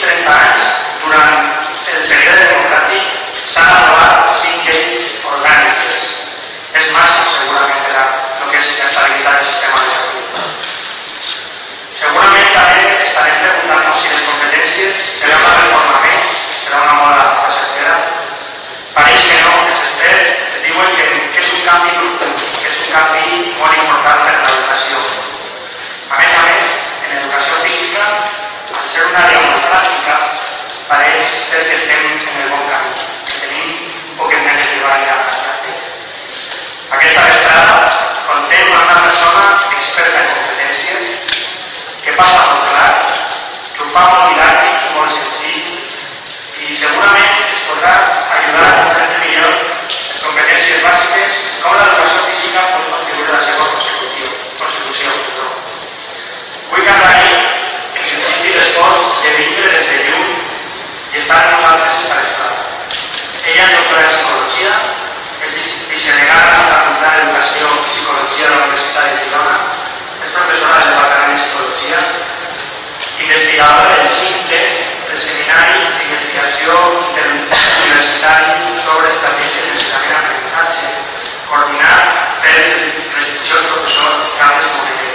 últims 30 anys, durant el període democràtic, s'han aprovat 5 lleis orgàniques. És massa, segurament, per a el que és l'estabilitat del sistema legislatiu. Segurament també estarem preguntant-nos si les competències serà una reforma més, serà una moda passatgera. Pareix que no, els experts es diuen que és un canvi profund, que és un canvi molt important per a l'educació. A més, en l'educació física, al ser una àrea molt pràctica, pareix ser que estem en el bon camí, que tenim poques ganes de treballar a la fer. Aquesta vesprada contem amb una persona experta en competències, que passa molt clar, que ho fa molt didàctic i molt senzill i segurament ens podrà ajudar a comprendre millor les competències bàsiques com l'educació física pot contribuir a la seva consecució. Vull agrair en principi l'esforç de vindre des de lluny i estar amb nosaltres esta vesprada. Ella és doctora en psicologia, és vicedelegada de la Facultat d'Educació i Psicologia de la Universitat de Girona, és professora del Departament de Psicologia, investigadora del CINTE, del Seminari d'Investigació Interuniversitari sobre Estratègies d'Ensenyament-Aprenentatge, coordinat per l'institució professor Carles Montaner.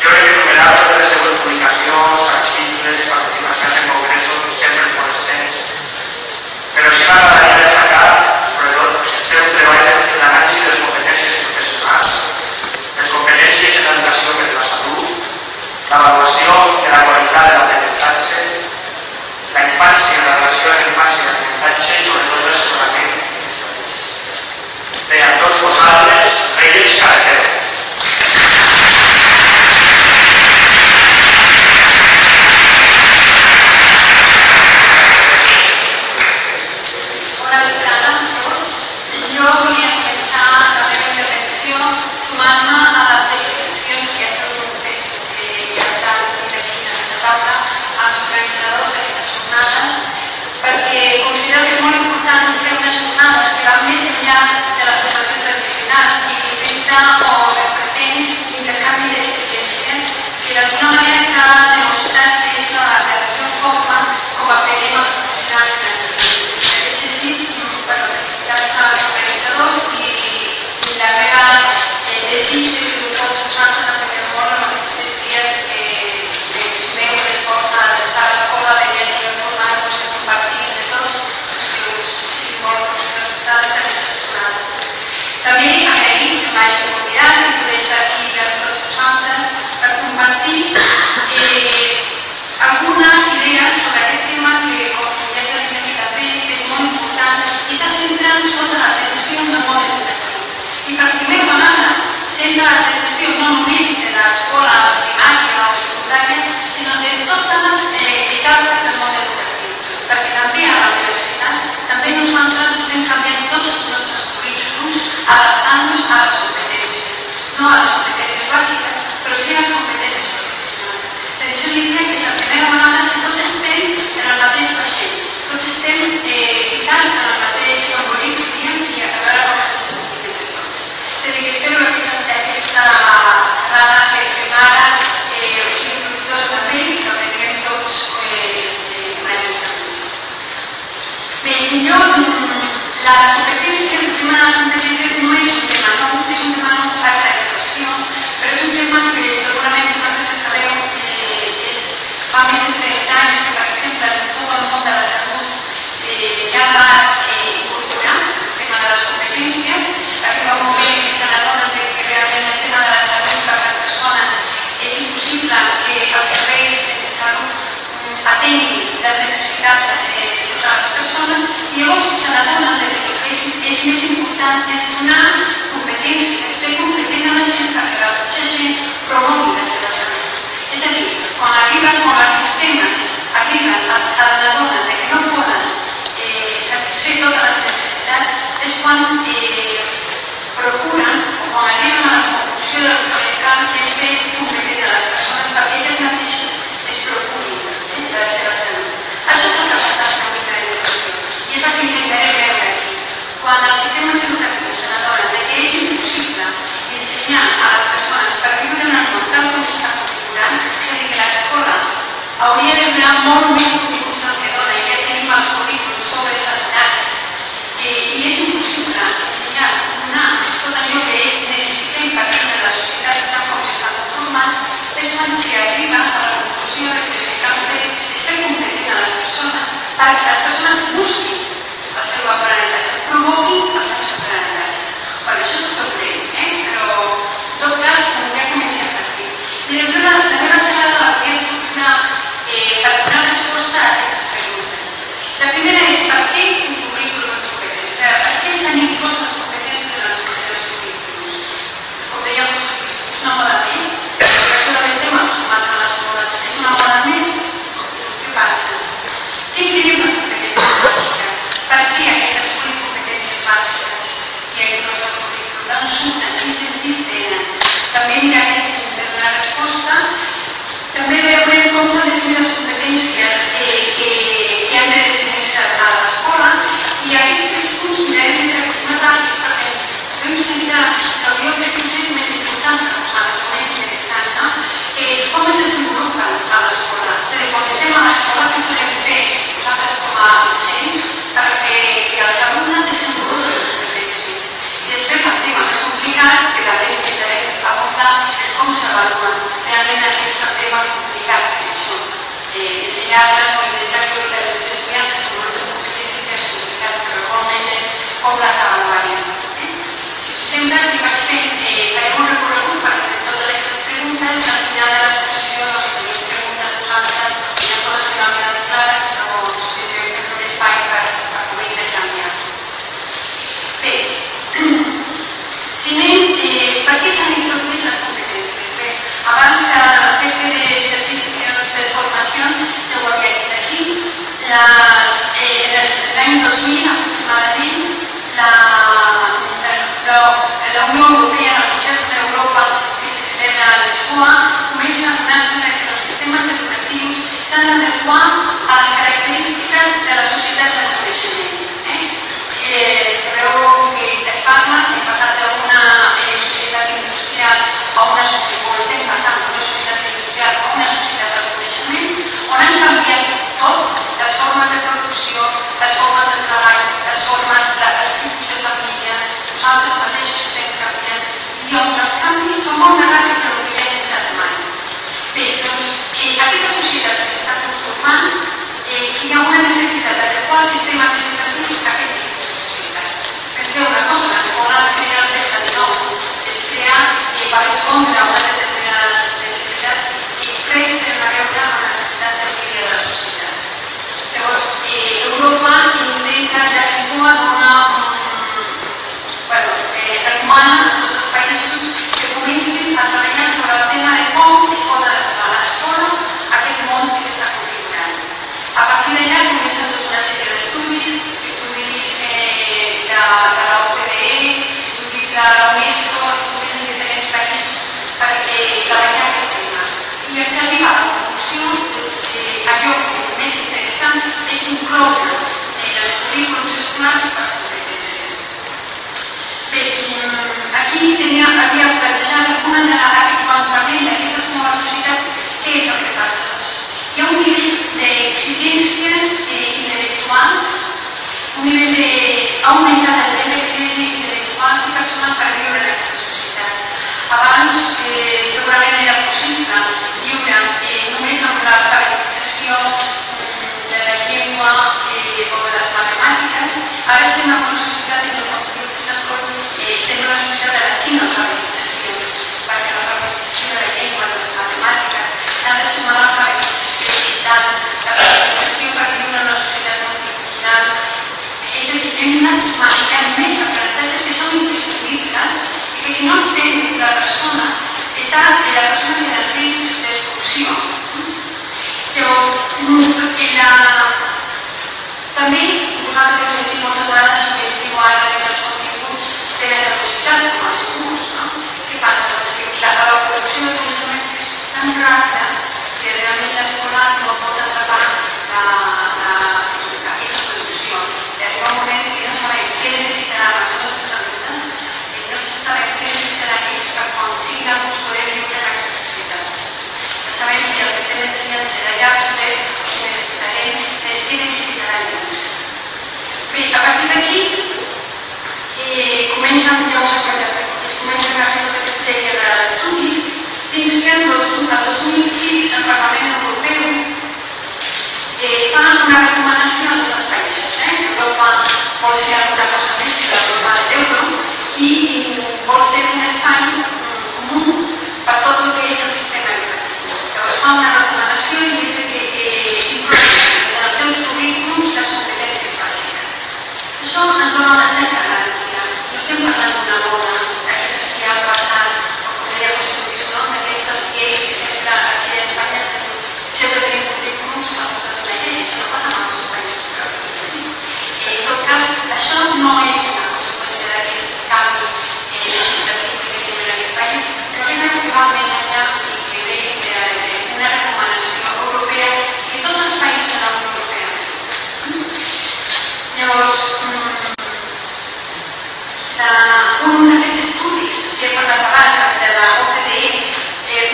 Jo he enumerat totes les seues publicacions, articles, participacions en congressos, sempre en molt extens, però sí m'agradaria destacar, sobretot, el seu treball d'anàlisi de les competències professionals, les competències en l'educació per la salut, l'avaluació de la qualitat de l'aprenentatge, la infància, la relació de la infància i l'aprenentatge i sobretot l'assessorament estratègic. Bé, a tots vosaltres, Reyes Carretero. Bona vesprada a tots. Jo volia començar la meva intervenció sumant-me a les explicacions que ja s'han fet, ja s'han fet aquí en aquesta taula, als organitzadors d'aquestes jornades, perquè considero que és molt important fer unes jornades que van més enllà de la formació tradicional i que intenta o que pretén l'intercanvi d'experiències que d'alguna manera s'ha demostrat que és la millor forma com aprenem els professionals de l'educació. En aquest sentit, felicitats als organitzadors i la meva desig de que tots vosaltres aprengueu molt en aquests 3 dies que sumeu l'esforç a l'escola de informar-vos i compartir entre tots que us sigui molt professionals en aquestes jornades. També agraïm que m'hagi convidat i poder estar aquí amb tots vosaltres per compartir algunes idees sobre aquest tema que, com ja s'ha dit aquí també, és molt important i s'ha centrat tota l'atenció en el món educatiu. I per primera vegada centra l'atenció no només de l'escola primària o secundària, sinó de totes les etapes del món educatiu. Perquè també a la universitat, també nosaltres estem canviant tots els nostres currículums adaptant-nos a les competències. No a les competències bàsiques, però sí a les competències professionals. Per això diria que és la primera vegada que tots estem en el mateix vaixell, tots estem ficats en el mateix algoritme i acabar amb el mateix compliment de tots. És a dir, que espero que aquesta serà que fem ara us sigui profitosa també i que aprenguem tots una mica més. Bé, jo, les competències, el tema de les competències no és un tema nou, és un tema nou per a l'educació, però és un tema que segurament vosaltres ja sabeu que fa més de 30 anys que, per exemple, en tot el món de la salut ja va incorporar el tema de les competències, perquè va un moment que se n'adonen que realment el tema de la salut per a les persones és impossible que els serveis de salut atenguin les necessitats de totes les persones i llavors se n'adonen que és més important donar competències donar molt més continguts del que dona, ja tenim els currículums sobresaturats i és impossible ensenyar, donar tot allò que necessitem per viure les societats tal com s'està conformant. És quan s'hi arriba a la conclusió que el que cal fer és fer competir a les persones perquè les persones busquin el seu aprenentatge, provoquin els seus aprenentatges. Bé, això és tot greu, però en tot cas ja comença per aquí. Mireu, jo la meva xerrada la volia estructurar per donar resposta a aquestes preguntes. La primera és per què un currículum de competències? Per què s'han inclòs les competències en els currículums? Com deia el professor, és una moda més. Això també estem acostumats a les modes. És una moda més? Què passa? Què inclouen les competències bàsiques? Per què aquestes 8 competències bàsiques que ha inclòs el currículum? D'on surten? Quin sentit tenen? També mirarem de donar resposta. També veurem com s'han definit les competències que han de definir-se a l'escola i aquests 3 punts mirarem de aproximar diferents. Vam centrar l'unió de procés més important per nosaltres, el més interessant, que és com es desenvolupen a l'escola. És a dir, quan estem a l'escola, què podem fer nosaltres com a docents perquè els alumnes desenvolupen les competències. I després el tema més complicat, que també intentarem abordar, és com s'avaluen. Realment aquest és el tema complicat que això. Ensenyar-les o intentar que els estudiants desenvolupen competències ja és complicat, però almenys és com les avaluaríem. Sempre que vaig fent, farem un recorregut per totes aquestes preguntes, al final de l'exposició tenim preguntes vosaltres, hi ha coses que no han quedat clares, doncs tindrem que fer un espai per poder intercanviar. Bé, si anem, per què s'han introduït les competències? Bé, abans el jefe de servicios de formación no ho havia dit aquí. L'any 2000 aproximadament la Unió Europea, el Consell d'Europa, que se celebra a Lisboa, comença a donar-se que els sistemes educatius s'han d'adequar a les característiques de les societats del coneixement. Sabeu que es parla, hem passat d'una societat industrial a una societat, o estem passant d'una societat industrial a una societat del coneixement, on han canviat tot, les formes de producció, les formes de treball, les formes, els tipus de família, nosaltres mateixos estem canviant, i on els canvis són molt més ràpids del que ja hem pensat mai. Bé, doncs, aquesta societat que s'està conformant, hi ha una necessitat d'adequar els sistemes educatius a aquest tipus de societat. Penseu una cosa, l'escola es crea al segle XIX, es crea per respondre a unes determinades necessitats i creix per anar a veure amb les necessitats del dia de la societat. Llavors, Europa intenta ja a Lisboa donar recomana a tots els països que comencin a treballar sobre el tema de com es pot adaptar a l'escola a aquest món que s'està configurant. A partir d'allà comencen tota una sèrie d'estudis, estudis de l'OCDE, estudis de la UNESCO, estudis en diferents països per treballar aquest tema. I ens arriba a la conclusió que allò que és més interessant és incloure en els currículums escolars les competències. Bé, aquí havia plantejat una de quan parlem d'aquestes noves societats, què és el que passa? Hi ha un nivell d'exigències intel·lectuals, un nivell d'augmentar el nivell d'exigències intel·lectuals i personals per viure en aquestes societats. Abans segurament era possible viure només amb l'alfabetització de la llengua o de les matemàtiques. Ara estem en una societat en què estem en una societat de les 5 alfabetitzacions, perquè l'alfabetització de la llengua, de les matemàtiques, s'ha de sumar l'alfabetització digital, l'alfabetització per viure en una societat multicultural. És a dir, hem anat sumant que hi ha més aprenentatges que són imprescindibles i que si no els té la persona queda en risc d'exclusió. Però també vosaltres heu sentit moltes vegades que es diu ara que els continguts tenen velocitat com els curs, no? Què passa? Que la producció de coneixements és tan ràpida que realment l'escola no pot atrapar aquesta producció. I arriba un moment que no sabem què necessitaran els nostres alumnes i no sabem què necessitaran ells per quan siguin adults poder viure en aquesta societat. No sabem si el que estem ensenyant serà ja després Bé, a partir d'aquí comencen a fer tota aquesta sèrie d'estudis fins que el 2006 el Parlament Europeu fa una recomanació a tots els països. Europa vol ser alguna cosa més que l'Europa de l'euro i vol ser un espai comú per tot el que és el sistema educatiu. Llavors fa una recomanació i és que inclouen en els seus currículums les competències bàsiques. Això ens dona una certa garantia. No estem parlant d'una bona d'aquestes que ja han passat, com deia José Luis, d'aquests els lleis que sempre aquí a Espanya sempre tenim currículums que han posat una llei. Això no passa en altres països, però sí. En tot cas, això no és una conseqüència d'aquest canvi legislatiu que tenim en aquest país, però és una que va més enllà i que ve d'una recomanació europea que tots els països de la Unió Europea han fet. Llavors, un d'aquests estudis que he parlat abans de la OCDE,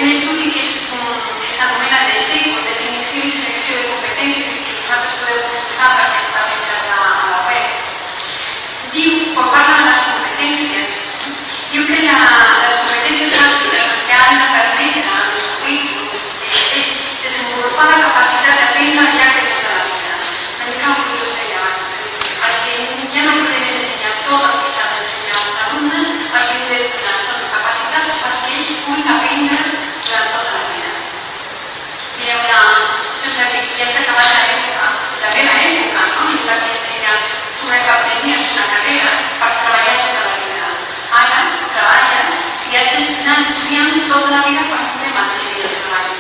un estudi que s'anomena de SECO, Definició i Selecció de Competències, que vosaltres podeu consultar perquè està penjat a la web, diu, quan parla de les competències, diu que les competències bàsiques que han de permetre als currículums és desenvolupar la capacitat d'aprendre al llarg de tota la vida. Una mica el que us deia abans, perquè ja no podem ensenyar tot el que s'ha d'ensenyar als alumnes, el que hem de donar són capacitats perquè ells puguin aprendre durant tota la vida. Sempre dic, ja s'ha acabat la meva època, en la que ens deia tu no aprenies una carrera per treballar tota la vida. Ara treballes i has d'anar estudiant tota la vida per poder mantenir el treball.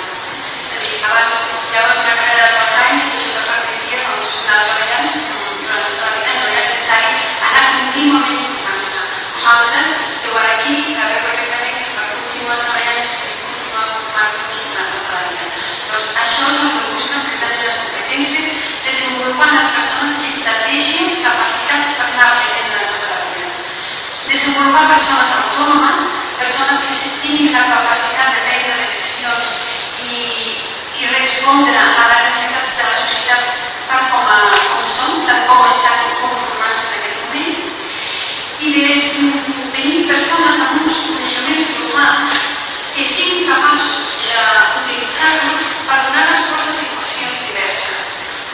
És a dir, abans estudiaves una carrera de 4 anys i això te permetia anar treballant durant tota la vida. No era necessari anar contínuament formant-se. Vosaltres esteu aquí i sabeu perfectament que per continuar treballant és que continuar formant-nos durant tota la vida. Doncs això és el que busquen precisament les competències, desenvolupant les persones estratègies, capacitats per anar aprenent durant tota la vida. Desenvolupar persones autònomes, persones que tinguin la capacitat de prendre decisions i respondre a les necessitats de les societats tal com són, tal com estan conformant-se en aquest moment, i de tenir persones amb uns coneixements formals que siguin capaços d'utilitzar-los per donar respostes a situacions diverses.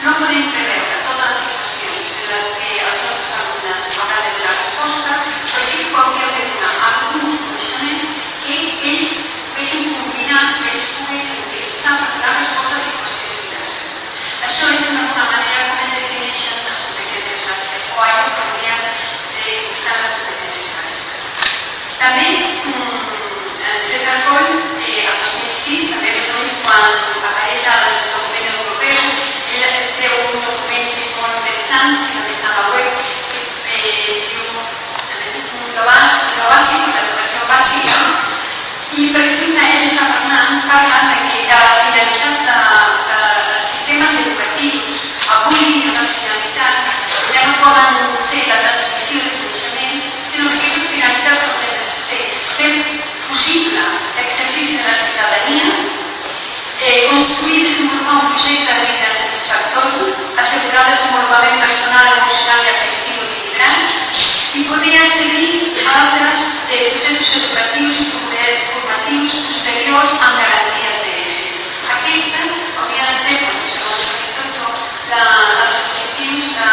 No podem preveure totes les situacions en les que els nostres alumnes hauran de donar resposta, però sí que hauríem de donar alguns coneixements que ells poguessin combinar, que ells poguessin utilitzar per donar respostes a situacions diverses. Això és d'una manera com es defineixen les competències bàsiques, o allò que hauríem de buscar les competències bàsiques. També, César Coll, el 2006, també més o menys quan apareix el document europeu, ell treu un document que és molt interessant, que també està a la web, que es diu lo bàsic, l'educació bàsica, i per exemple ell està parlant que la finalitat dels sistemes educatius, avui dia les finalitats ja no poden ser la transmissió de coneixements, sinó que aquestes finalitats són fer possible l'exercici de la ciutadania, construir i desenvolupar un projecte de vida satisfactori, assegurar el desenvolupament personal, emocional i afectiu equilibrat i poder accedir a altres processos educatius i formatius posteriors amb garanties d'èxit. Aquesta hauria de ser, segons els objectius de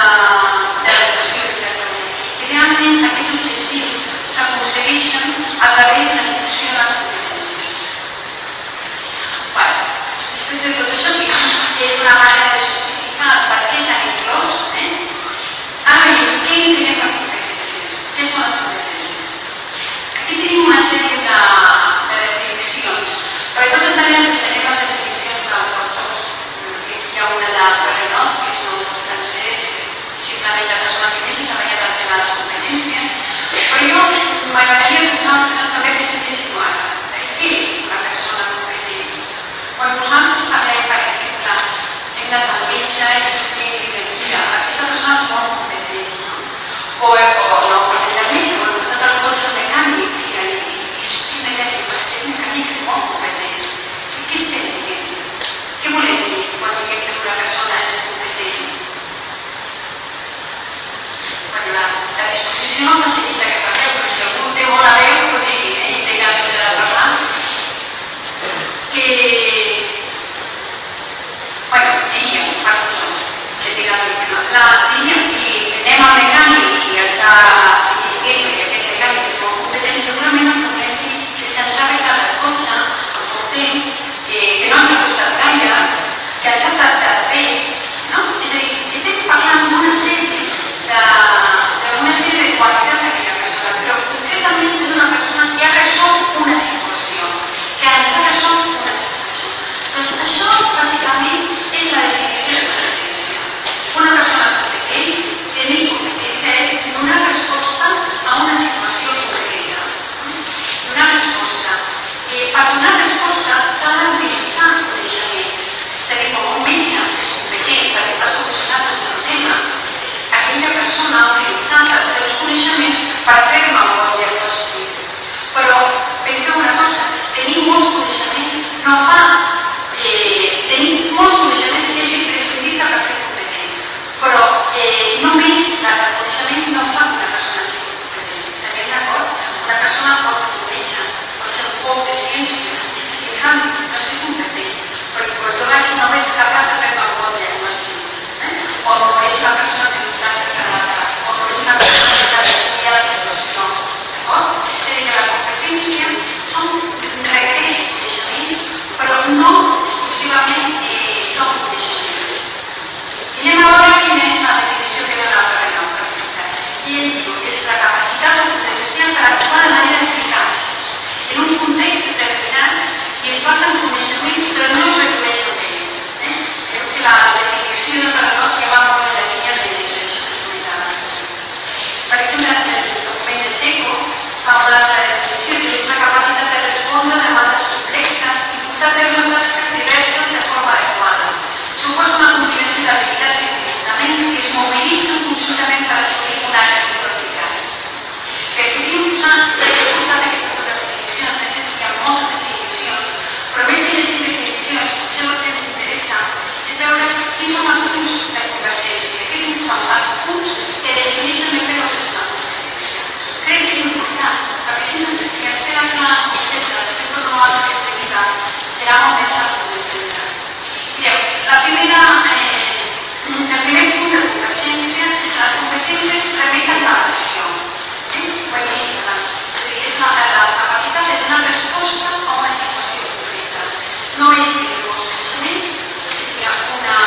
l'educació obligatòria. I realment aquests objectius s'aconsegueixen a través de la inclusió de les competències. Després de tot això, que és una manera de justificar per què s'han inclòs, ara veiem què entenem per competències. Què són les competències? Aquí tenim una sèrie la capacitat de donar resposta a una situació concreta. No és que els coneixements sigui una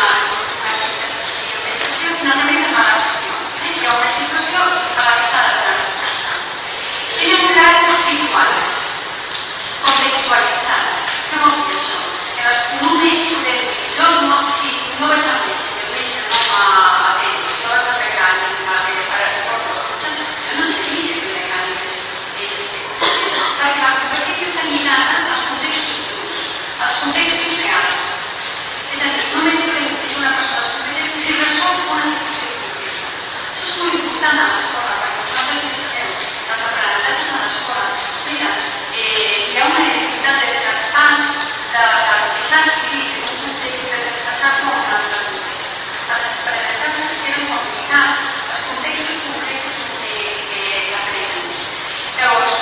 missatge, sinó també de l'adaptació. Hi ha una situació a la que s'ha de donar resposta. Tenen caràcters situats, contextualitzats. Què vol dir això? Que només podem dir, jo no vaig al metge, el metge no m'atén, jo vaig al mecànic, jo no sé si el mecànic és perquè la competència està lligada als contextos durs, als contextos reals. És a dir, només podem dir si una persona és competent si resol una situació concreta. Això és molt important a l'escola, perquè nosaltres ja sabeu, els aprenentatges a l'escola, mira, hi ha una necessitat de traspàs de que s'ha adquirit un context de traspassar-lo a un altre context. Els aprenentatges queden combinats als contextos concrets que s'aprenen. Llavors,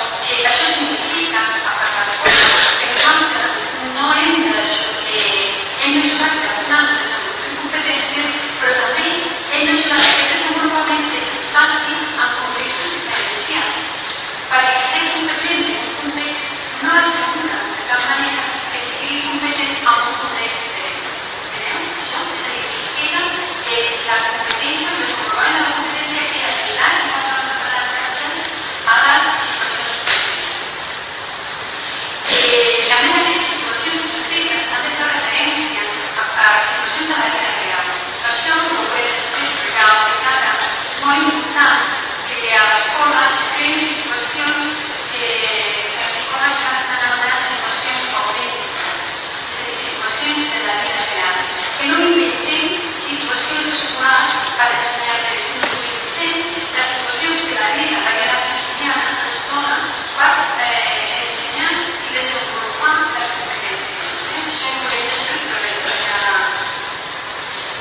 això significa que nosaltres no hem d'ajudar que els nans desenvolupin competències, però també hem d'ajudar que aquest desenvolupament es faci en contextos diferenciats, perquè ser competent en un context no assegura de cap manera que se sigui competent en un context diferent. Enteneu? Això? És a dir, és la competència, el desenvolupament de la competència que ha d'ajudar i per als aprenentatges a les situacions concretes. També aquestes situacions concretes han de fer referència a situacions de la vida real. Per això, com podem explicar encara, molt important que a l'escola es creen situacions que els psicòlegs s'han anomenat situacions autèntiques, és a dir, situacions de la vida real, que no inventem situacions escolars per ensenyar-les, sinó que utilitzem les situacions de la vida real quotidiana ens donen per ensenyar i desenvolupar les competències. Això podem ser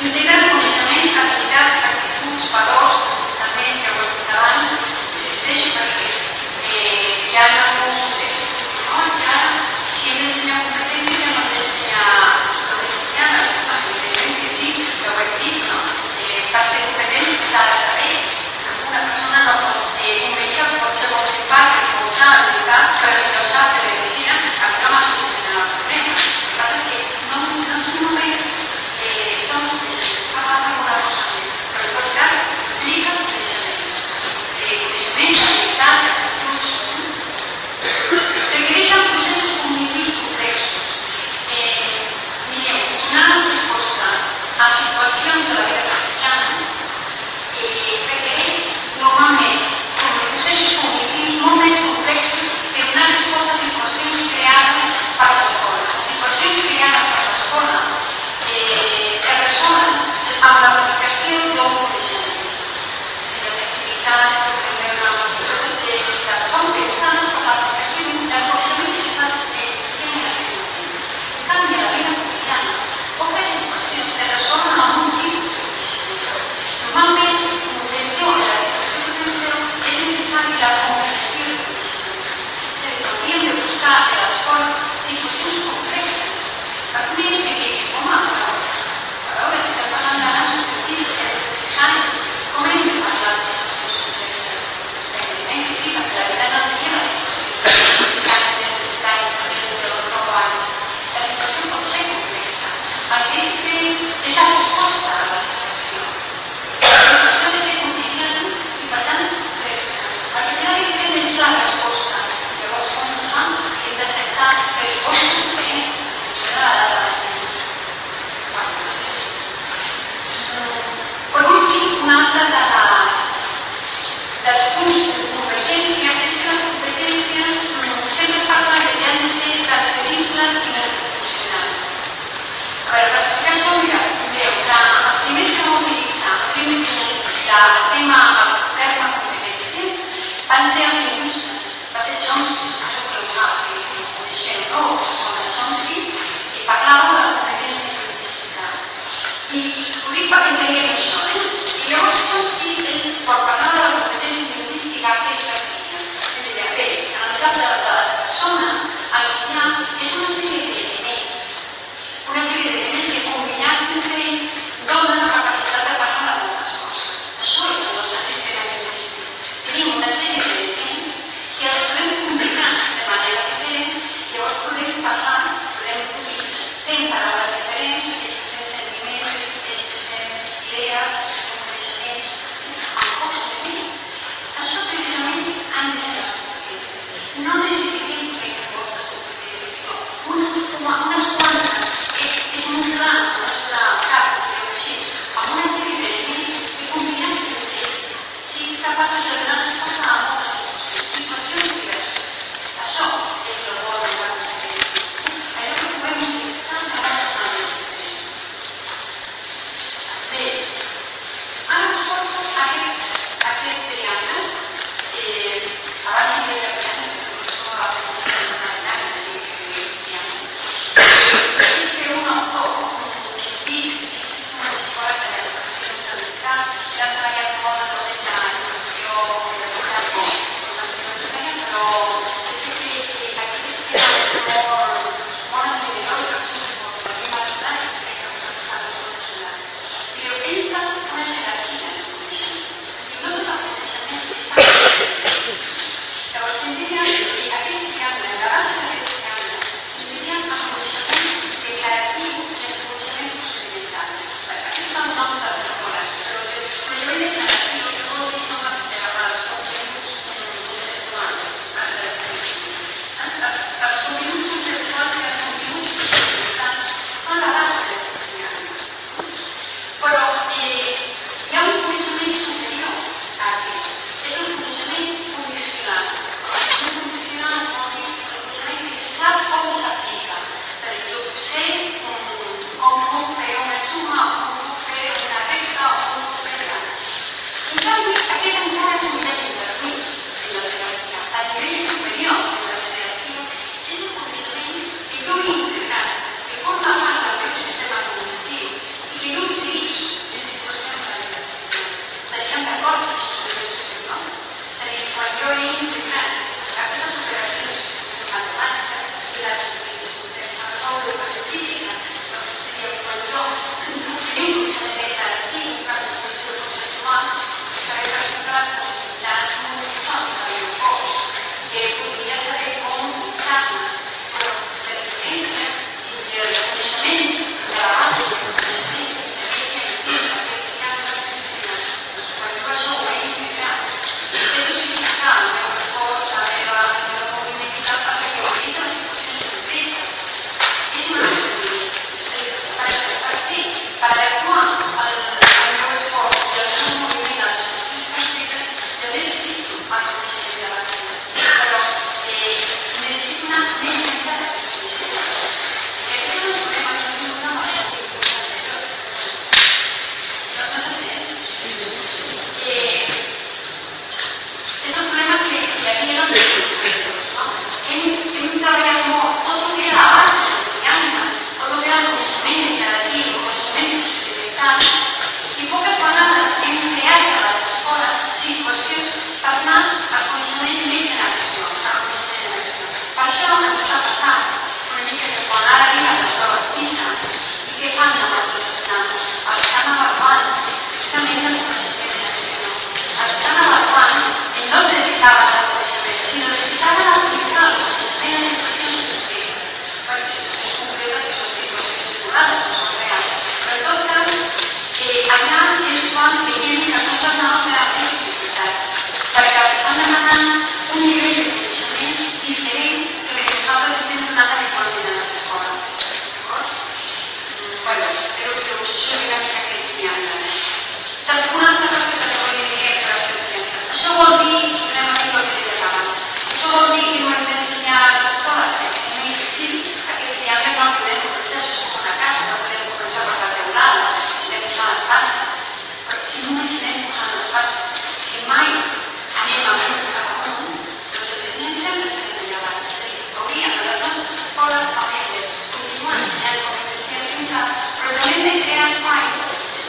integrar coneixements, habilitats, actituds, valors, també, que ho he dit abans, existeix perquè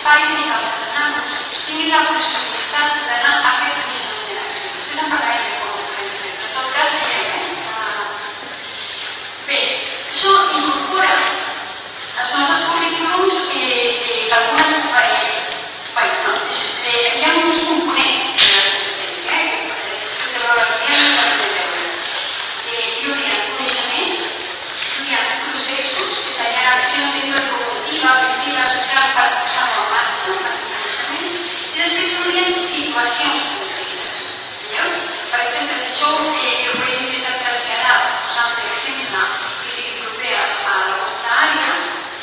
espais en què els nanos tinguin la possibilitat d'anar a fer coneixement en acció. Vostès en parlarem de com ho podem fer, però en tot cas veiem. Bé, això incorpora als nostres currículums algunes... Hi ha uns components de la competència, després de veure el client no s'ha de veure. Hi hauria coneixements, hi ha processos, que serien accions d'índole cognitiva, afectiva, social, per posar-ho en marxa, per coneixement, i després hi haurien situacions concretes. Veieu? Per exemple, si això ho he intentat traslladar, posant per exemple, que sigui proper a la vostra àrea,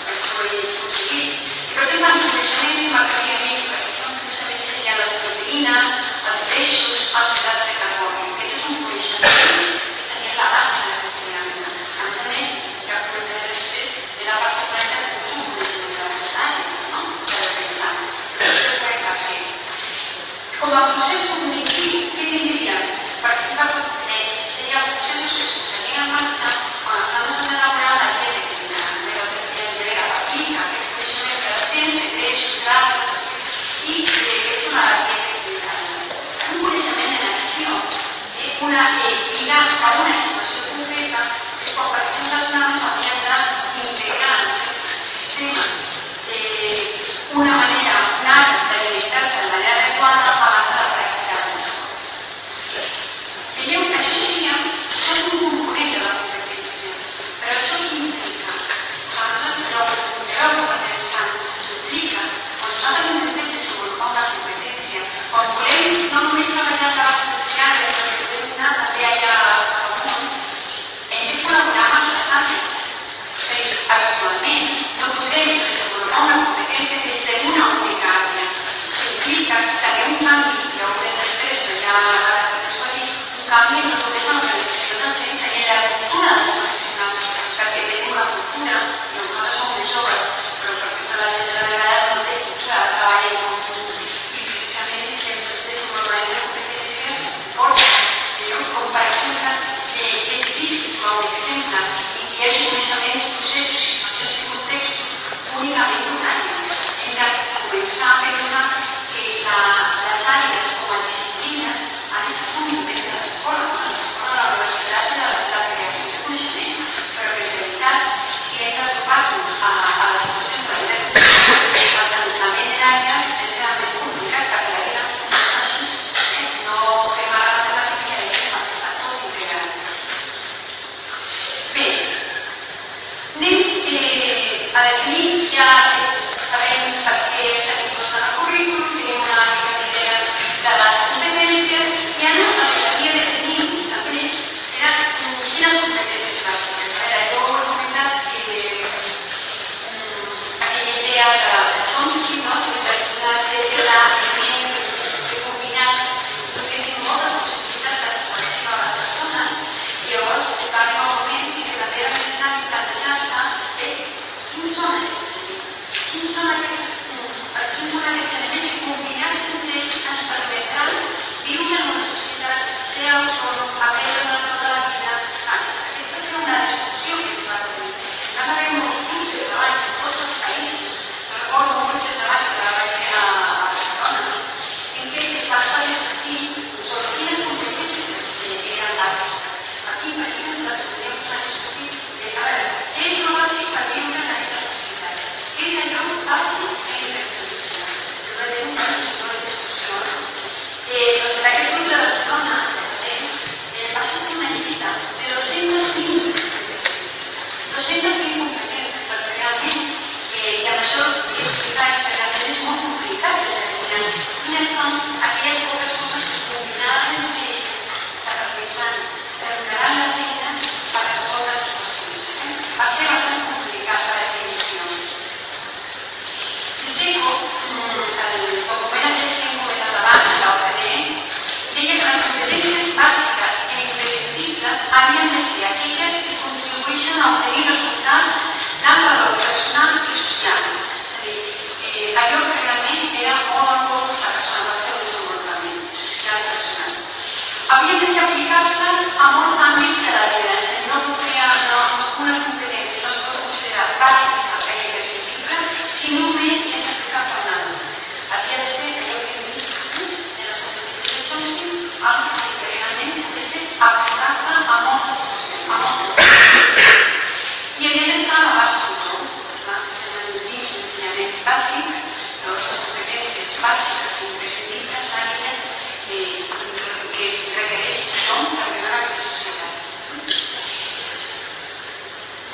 això ho he aconseguit, i per exemple, en coneixements macrobiomèdics, les proteïnes, els peixos, els hidrats de carboni. Aquest és un coneixement que seria la base de la piràmide. A més, ja comentaré després de la particularitat que és un coneixement de la nostra àrea, no? Per pensar. Però això és el que fer. Com a procés cognitiu, què tindria? Participar seria els processos que es posarien en marxa quan els nanos han d'elaborar la llei de la papica, aquest coneixement que ha de fer de peixos, hidrats, i és una un coneixement en acció, mirar a una situació concreta és quan per exemple els nanos haurien d'integrar en el seu sistema una manera, un hàbit d'alimentar-se de manera adequada a base de la pràctica de l'esport. Veieu, això seria tot un component de la competència, però això què implica? Nosaltres allò que us poseu-vos a pensar implica quan nosaltres intentem desenvolupar una competència, quan volem no només treballar en la base de triades, sinó que volem anar també allà al món, hem de col·laborar amb les àrees. Perquè actualment no podem desenvolupar una competència des d'una única àrea. Això implica també un canvi, ja ho veurem després, però ja ara que us ho dic, un canvi no només en l'organització del centre i en la cultura dels professionals, perquè tenim una cultura, nosaltres som més joves, però per exemple la gent de la vegada no té cultura de treball en conjunt i precisament el desenvolupament de competències porta, com per exemple és difícil trobar un exemple en què hi hagi coneixements, processos, situacions i contextos únicament d'una àrea. Hem de començar a pensar que les àrees com a disciplines han estat un moment de l'escola, de la universitat i de la creació de coneixement, però que en realitat si hem de trobar-nos a les situacions de la vida cotidiana, el tancament en àrees és realment complicat perquè la vida no és així. No fem ara la matemàtica i la vida està tot integrat. Bé, anem a definir, ja sabem per què s'ha inclòs en el currículum, tenim una mica d'idea de les competències i ara el que s'havia de definir també eren quines competències bàsiques. Jo ho he comentat aquella idea de Chomsky, que una sèrie d'elements combinats donessin moltes possibilitats d'actuació a les persones i llavors va arribar un moment en què també era necessari plantejar-se quins són aquests elements, quin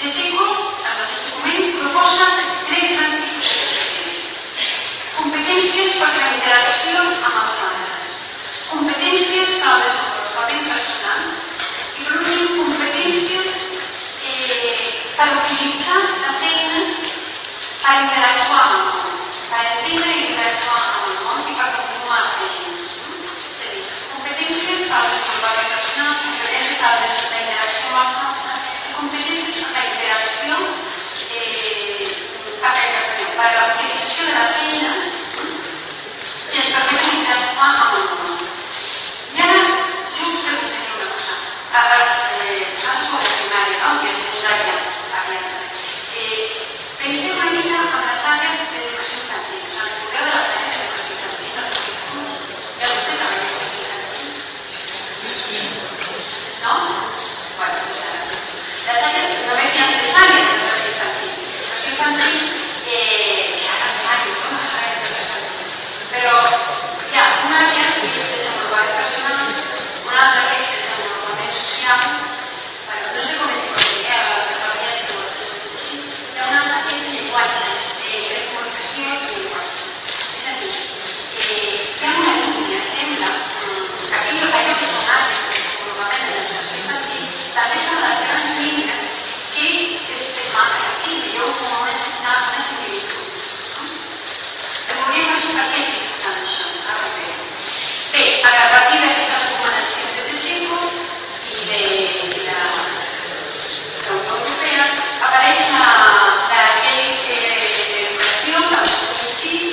SECO, el mateix document, proposa 3 grans tipus de competències. Competències per la interacció amb els altres, competències per al desenvolupament personal i, per últim, competències per utilitzar les eines per interactuar amb el món, per entendre i interactuar amb el món i per continuar fent-nos. És a dir, competències per al desenvolupament personal, competències per a la interacció amb els altres i competències per a la interacció, per a la utilització de les eines que ens permeten interactuar amb el món. I ara jo us preguntaré una cosa. Nosaltres som a la primària, no? I a la secundària parlem. Penseu una mica en les àrees d'educació infantil. Us en recordeu de les àrees d'educació infantil? Ja vostè treballa en educació infantil? No? Bé, doncs ara. Les àrees, només hi ha 3 àrees d'educació infantil. Educació infantil, però hi ha una àrea que és desenvolupament personal, una altra que és desenvolupament social, no sé com es diu, hi ha una altra que és llenguatges, comunicació i llenguatges. És a dir, hi ha una línia, sembla, allò que són àrees de desenvolupament de l'educació infantil, també són les grans línies que es marquen aquí, que jo com una similitud. Volem per què és important això? Bé, a partir d'aquestes recomanacions de SECO i de la Unió Europea apareix la llei d'educació del 2006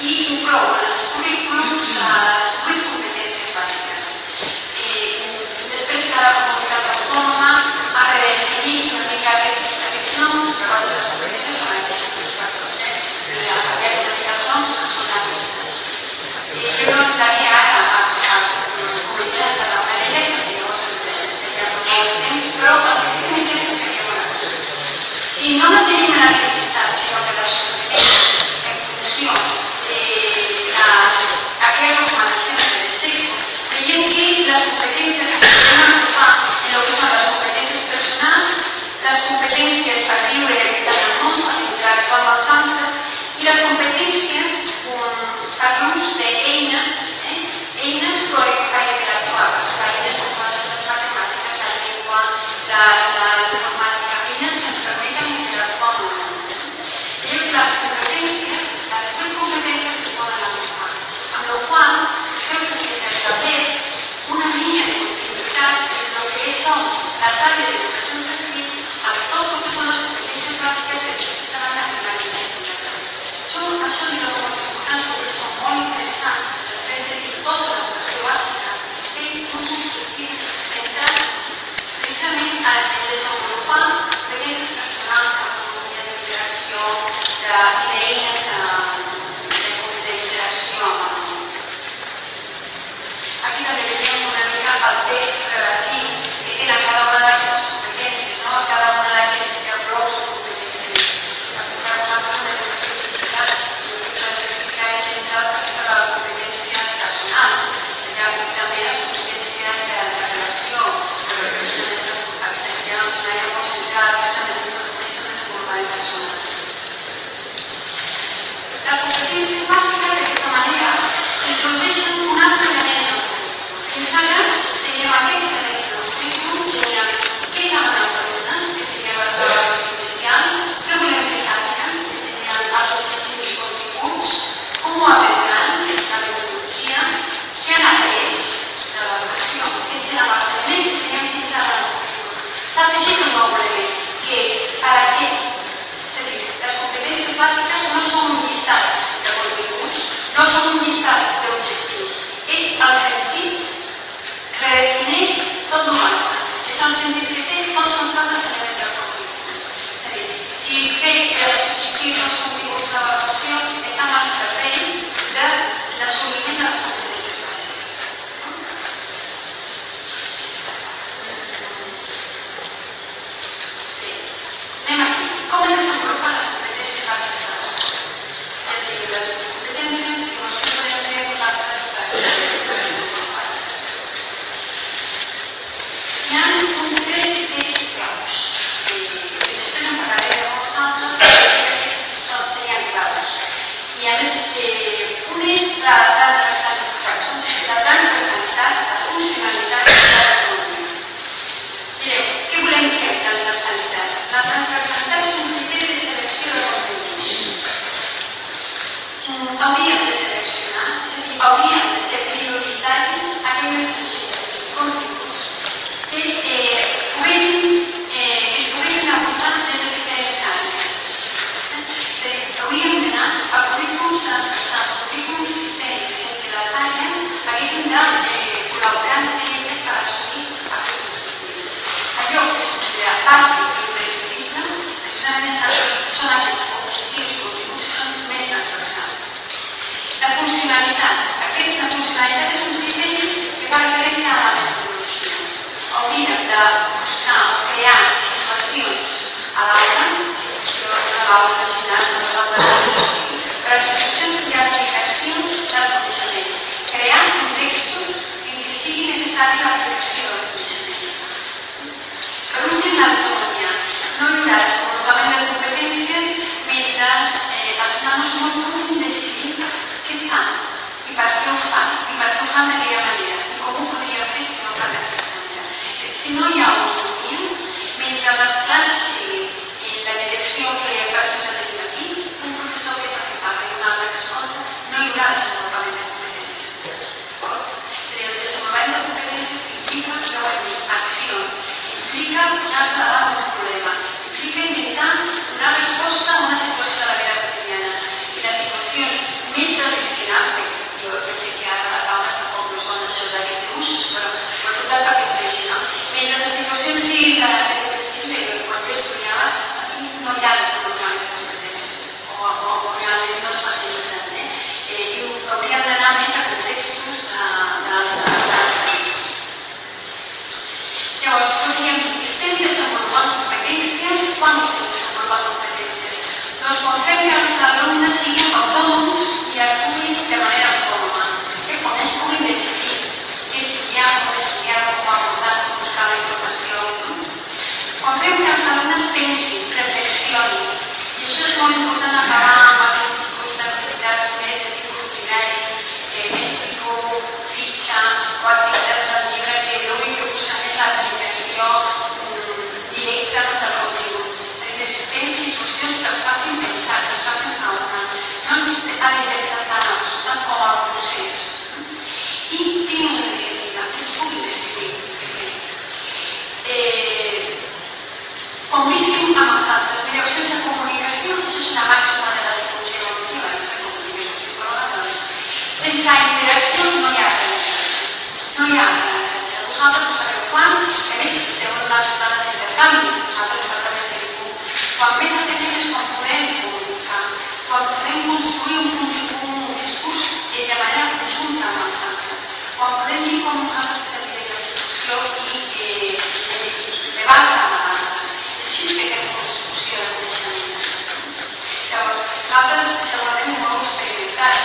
i inclou en els currículums les 8 competències bàsiques. Després cada comunitat autònoma ha redefinit una mica aquests noms, però les competències són aquestes, els noms no són aquestes. Jo no entraria ara a començar a parlar d'elles perquè llavors seria molt temps, però el que sí que m'interessa és que hi ha una cosa. Si no les tenim en aquest llistat, sinó que les competències en funció d'aquelles recomanacions del SECO, veiem que les competències que podem agrupar en el que són les competències personals, les competències per viure i habitar el món, per interactuar amb els altres, i les competències per l'ús d'eines, eines per interactuar, eines com les matemàtiques, la llengua, l'informàtica, eines que ens permeten interactuar amb el món. I les competències, les 8 competències es poden agrupar, amb la qual s'estableix una línia de continuïtat en el que són les àrees d'educació infantil amb tot el que són les competències bàsiques que necessitaran la primària i secundària. Això li dono molta importància perquè és molt interessant el fet de dir tota l'educació bàsica té uns objectius centrats precisament en desenvolupar competències personals, autonomia d'interacció i d'eines d'interacció amb el món. Aquí també veiem una mica el text relatiu que tenen cada una d'aquestes competències transversalitat. La transversalitat és un criteri de selecció de continguts. Hauríem de seleccionar, és a dir, hauríem de ser prioritaris aquells continguts que es poguessin aportar des de diferents àrees. Hauríem d'anar a currículums transversals, currículums sistèmics, en què les àrees haguessin de col·laborar entre elles per assolir aquests objectius. Allò que es considera bàsic i imprescindible, precisament són aquests objectius i continguts que són més transversals. La funcionalitat. La funcionalitat és un criteri que fa referència a la metodologia. Hauríem de buscar o crear situacions a l'aula, per a situacions d'aplicació del coneixement, crear contextos en què sigui necessària l'aplicació del coneixement. Per últim, l'autonomia. No hi haurà desenvolupament de competències mentre els nanos no puguin decidir què fan i per què ho fan d'aquella manera i com ho podria fer si no ho fan d'aquesta manera. Si no hi ha autonomia, mentre les classes siguin la direcció que pràctica tenim aquí, un professor que és el que parla i un altre que escolta, no hi haurà desenvolupament de competències. El desenvolupament de competències implica, ja ho hem dit, acció, implica posar-se davant d'un problema, implica intentar donar resposta a una situació de la vida quotidiana. I les situacions més tradicionals, jo sé que ara les aules tampoc no són això d'aquests usos, però total perquè es vegi, no? Mentre les situacions siguin d'aquest estil, quan jo estudiava, no hi ha desenvolupament de competències, o realment no es facilites, i hauríem d'anar més a contextos d'altres. Llavors, podríem dir, estem desenvolupant competències, quan estem desenvolupant competències? Doncs quan fem que els alumnes siguin autònoms i actuïn de manera autònoma, quan es puguin decidir què estudiar, com abordar, com buscar la informació. Quan fem que els alumnes pensin, reflexionin, i això és molt important acabar amb aquest tipus d'activitats més de tipus binari, més tipus fitxa o activitats del llibre que l'únic que busquen és l'aplicació directa del contingut. Necessitem situacions que els facin pensar, que els facin raonar. No ens ha d'interessar tant el resultat com el procés. I tinguin una iniciativa, que ens puguin decidir. Convisquin amb els altres. Mireu, sense comunicació, això és una màxima de la psicologia evolutiva, la comunicació psicològica. Sense interacció no hi ha aprenentatge. No hi ha aprenentatge. Vosaltres ho sabeu quan, a més, esteu en una jornada d'intercanvi, vosaltres ho sabeu més que ningú. Quan més atenem és quan podem comunicar, quan podem construir un discurs de manera conjunta amb els altres, quan podem dir com nosaltres sentim la situació i debatre amb l'altre. Així que fem construcció de coneixement. Llavors, nosaltres segurament ho hem experimentat.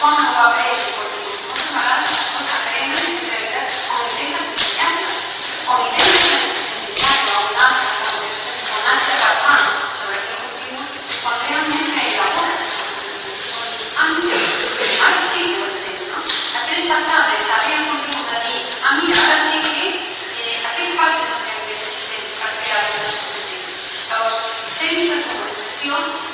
Quan ho ha après el contingut? Moltes vegades les coses aprenen en realitat o intentes ensenyar-les o intentes ensenyar-lo a un altre o anar-se a parlar sobre el contingut quan realment elabores el contingut. Ara sí que ho entenc, no? Aquell passat de saber el contingut de dir mira, ara sí que aquest pas és el que necessitem per crear els continguts. Llavors, sense comunicació,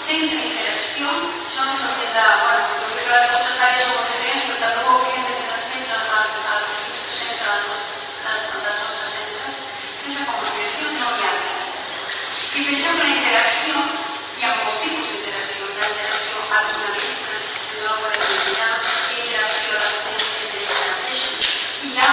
sense interacció, això no s'hauria de... Bueno, jo crec que les coses àrees són molt diferents, però també ho hauríem de transmetre als equips docents dels nostres centres. Sense comunicació no hi ha aprenentatge. I penseu que la interacció, hi ha molts tipus d'interacció. Hi ha interacció amb una mestra, que no la podem ensenyar, hi ha interacció dels centres entre ells mateixos. Hi ha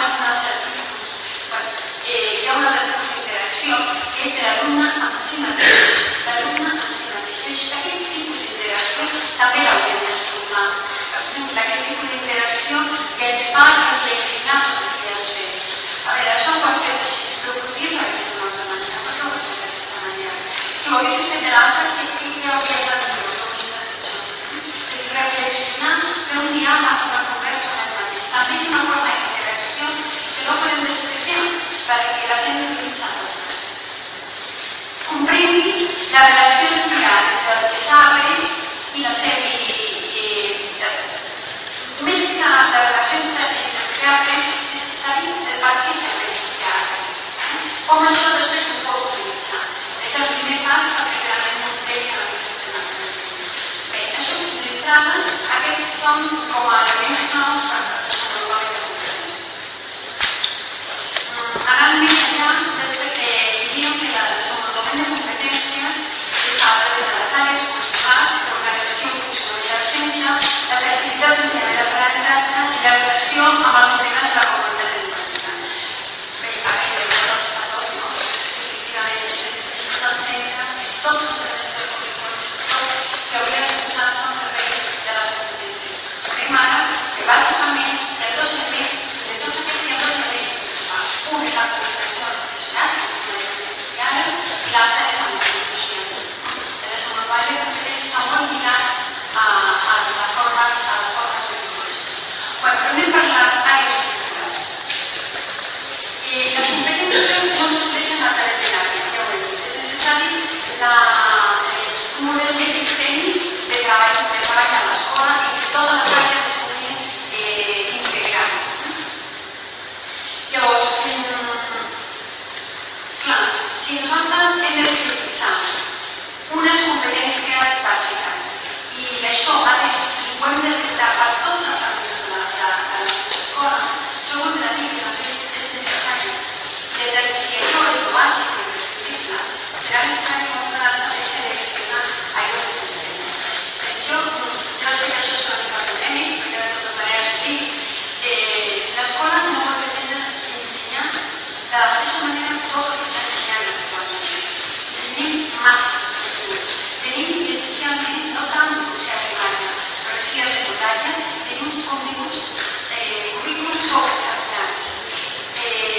un altre tipus d'interacció que és de l'alumne amb si mateix. L'alumne amb si mateix. Aquest tipus d'interacció també l'hauríem d'explorar. Per exemple, aquest tipus d'interacció que ens fa reflexionar sobre què has fet. A veure, això ho has fet així, però podries haver fet d'una altra manera. Per què ho has fet d'aquesta manera? Si ho haguessis fet de l'altra, què hauria estat millor? Com hauria estat pitjor? Reflexionar, fer un diàleg, una conversa amb el mateix. També és una forma d'interacció que no podem despreciar perquè la gent utilitza molt. Comprengui la relació espiral entre el que sabes i la seva... Més que la relació entre el que apres és saber per què serveix el que apres. Com això després ho pot utilitzar. són com a elements claus per al desenvolupament de competències. Anant més enllà, diríem que el desenvolupament de competències és a través de les àrees culturals, l'organització i funcionament del centre, les activitats d'ensenyament d'aprenentatge i la relació amb els integrants de la comunitat educativa. Bé, aquí ja ho hem passat tot, no? Efectivament, és tot el centre, és tots els serveis del currículum, és tot que hauria de posar-se al servei de les competències. Veiem ara que bàsicament de dos serveis hi ha dos serveis principals. Un és la comunicació professional, que és ara, i l'altre és la motivació. El desenvolupament de competències està molt lligat a les formes de comunicació. Anem per les àrees culturals. Les competències no s'assoleixen a través de l'àrea, ja ho hem dit. És necessari un model més sistèmic de treball a l'escola i que totes les àrees es puguin integrar. Llavors, clar, si nosaltres hem de prioritzar unes competències bàsiques i això ho hem de centrar per tots els àmbits de la nostra escola, això voldrà dir que és necessari que si allò és bàsic i imprescindible, serà necessari que nosaltres hem de seleccionar allò que s'ensenya. Jo sé que això és una mica polèmic, però de totes maneres ho dic. L'escola no pot pretendre ensenyar de la mateixa manera tot el que s'ha ensenyat actualment. Ensenyem masses continguts. Tenim especialment, no tant a primària, però sí a secundària, tenim continguts, currículums sobresaltants.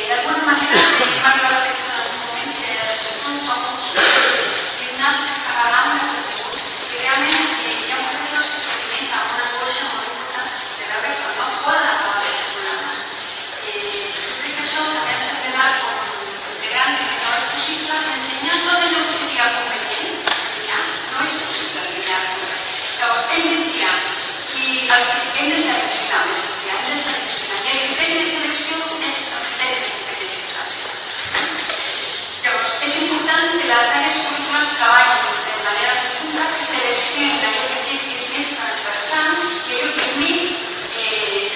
D'alguna manera, hem arribat a pensar en un moment que els continguts són molt sobres i hem anat carregant de continguts i realment hi ha moltes coses que s'alimenten amb una angoixa molt important de veure que no poden acabar els programes. Crec que això també ens ha quedat com integrant que no és possible ensenyar tot allò que seria convenient ensenyar. No és possible ensenyar tot. Llavors, hem de triar i hem de seleccionar més que triar, hem de seleccionar. I el criteri de selecció és el criteri de competències bàsiques. Llavors, és important que les àrees curriculars treballin de manera conjunta, que seleccionin allò que és més transversal i allò que més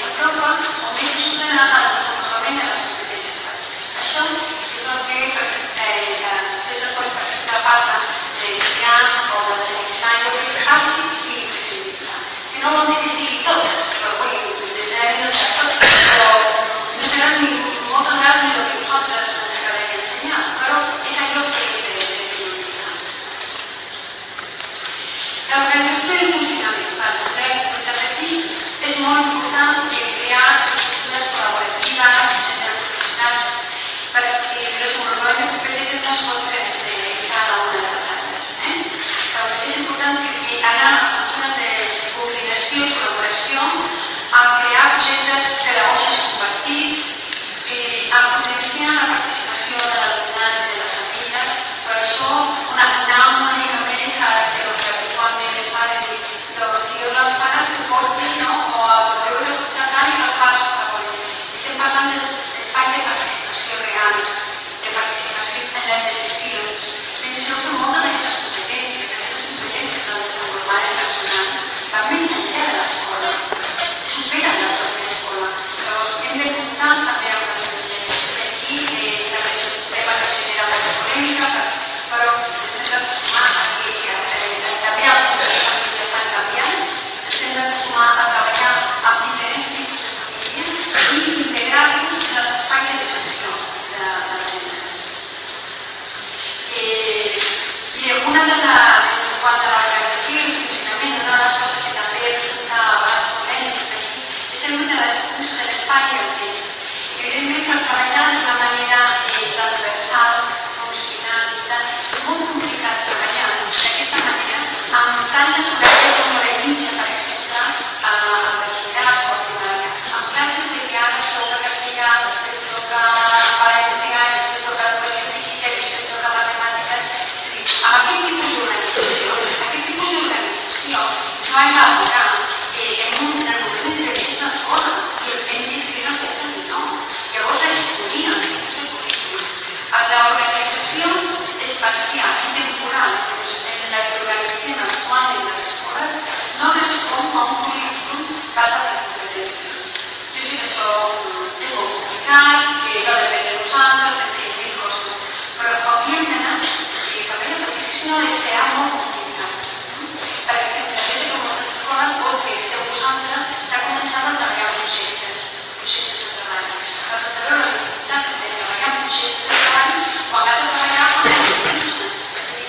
s'apropa o més ajudarà al desenvolupament de les competències bàsiques. Això és el que des del punt de vista parla de triar o de seleccionar allò que és bàsic i imprescindible. Que no vol dir que sigui totes, però des de no serà totes, però no seran ni moltes vegades ni el que nosaltres ens agradaria ensenyar, però és allò que hem de prioritzar. L'organització i el funcionament. Per poder repetir, és molt important crear estructures col·laboratives entre professionals perquè el desenvolupament de competències no es pot fer des de cada una de les àrees. És important que anar a estructures de coordinació i col·laboració, a crear projectes pedagògics compartits, a potenciar la participació de l'alumnat i de les famílies. Per això, anar una mica més a que habitualment es fa de dir que els pares que portin o a veure de tant i que els pares col·laborin. Estem parlant d'espai de participació real, de participació en les decisions. Penseu que moltes d'aquestes competències del desenvolupament personal van més enllà de l'escola, superen la pròpia escola. Llavors, hem de comptar també amb les competències. Aquí hem generat una polèmica, però ens hem d'acostumar a que també els famílies estan canviant, ens hem d'acostumar a treballar amb diferents tipus de famílies i integrar-los en els espais de decisió de les centres. Una de les, en quant a l'organització i el funcionament, una de les coses que també resulta a vegades polèmiques aquí és el de l'ús de l'espai i el temps. Evidentment, per treballar d'una manera transversal, funcional i tal, és molt complicat treballar d'aquesta manera amb tantes horàries com hora i mitja, per exemple, al batxillerat o a primària, amb classes de que ara es toca castellà, després toca valencià, després toca educació física i després toca matemàtiques. Amb aquest tipus d'organització es va elaborar en un moment de temps l'escola i hem d'introduir el segle XIX. Llavors es podien tipus de currículums. L'organització espacial i temporal en la que organitzem actualment les escoles no respon a un currículum no serà molt complicat. Perquè si m'interessa que moltes escoles o que esteu vosaltres està començant a treballar projectes de treball. Per saber la dificultat de treballar projectes de treball quan vas a treballar amb els equips,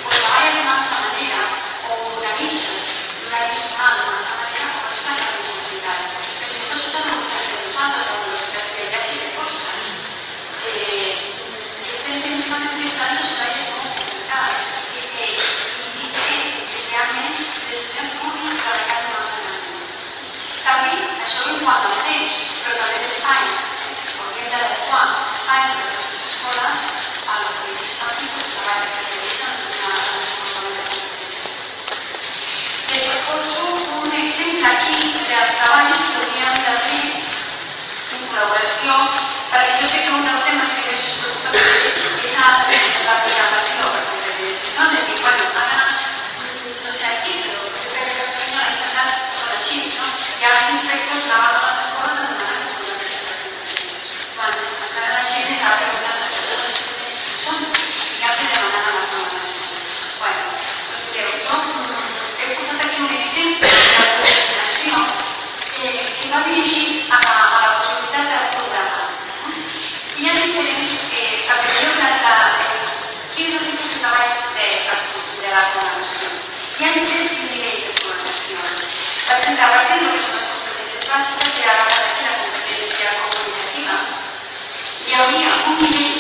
o treballes d'una altra manera, o organitzes d'una altra manera, o vas treballar amb complicat. Perquè si tots estan abusant de nosaltres, a la universitat que ja sí que costa, estem pensant en veritat els treballs molt complicats i que realment l'estudiant pugui treballar d'una altra manera. També, això en quant al temps, però també l'espai. Hauríem d'adequar els espais de les nostres escoles a la qualitat i el treball que realitzen en el desenvolupament de competències. Us poso un exemple aquí del treball que hauríem de fer en col·laboració, perquè jo sé que un dels temes que més us preocupa és la programació per competències, no? De dir, bueno, ara no sé aquí, però jo crec que l'any passat són així, no? I ara els inspectors anaven a les escoles a demanar les competències per competències. Quan encara la gent és a preguntar les competències són i ja els demanen a la programació. Bueno, doncs mireu, jo he portat aquí un exemple de la coordinació que va dirigit a la possibilitat de programar. Hi ha diferents, perquè jo quin és el tipus de treball de la programació? Hi ha diferents nivells de programació. A partir de lo que són les competències bàsiques hi ha la competència comunicativa. Hi hauria un nivell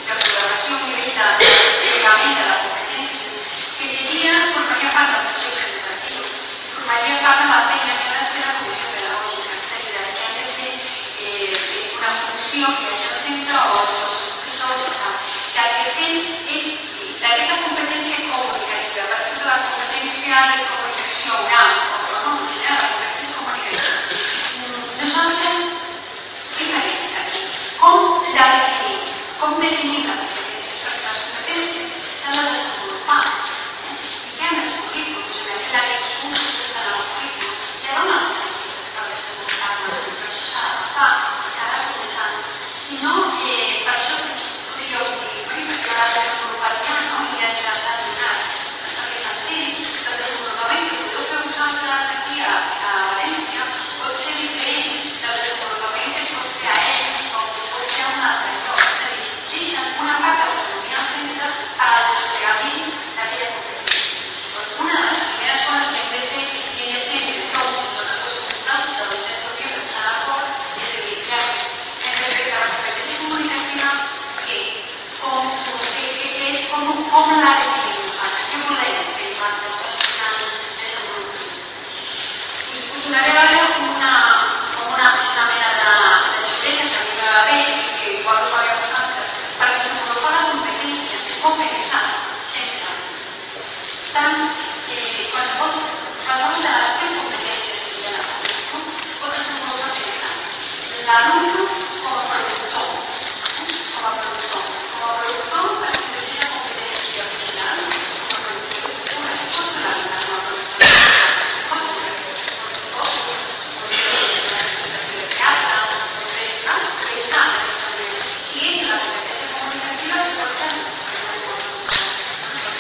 de programació, un nivell de desplegament de la competència, que seria formaria part del procés educatiu, formaria part de la feina que ha de fer la comissió pedagògica, és a dir, que han de fer una funció que és el centre o els professors i tal. Que el que fem és d'aquesta competència comunicativa, a partir de la competència de comunicació oral, o no, en general, la competència comunicativa. Nosaltres, què farem aquí? Com la definim? Com definim la competència? Perquè les competències s'han de desenvolupar. I què han els currículums? En aquell discurs que estan al currículum, ja donen les pistes per desenvolupar-la, però això s'ha d'adaptar, s'ha de començar. I no, per això podria dir, perquè la desenvoluparia, no? I ja ens l'ha donat. Perquè s'entén que el desenvolupament que podeu fer vosaltres aquí a València pot ser diferent del desenvolupament que es pot fer a ells o que es pot fer a un altre lloc. És a dir, deixen una part de l'autonomia al centre per al desplegament d'aquella competència. Doncs una de les primeres coses que hem de fer entre tots i tots els resultats de l'agència social que està d'acord és de dir, ja, hem respecte a la competència comunicativa com la definim nosaltres, què volem que nosaltres al final desenvolupem. Us donaré ara una mena d'experiència que a mi va bé i que igual us va bé a vosaltres. Per desenvolupar la competència es pot pensar sempre. Tant, qualsevol de les 3 competències que hi ha a la competència es pot desenvolupar pensant l'alumne com a productor. Com a productor, per exercir la competència final, com a productor, una cosa la vida com a productor. Si és la competència comunicativa, pot ser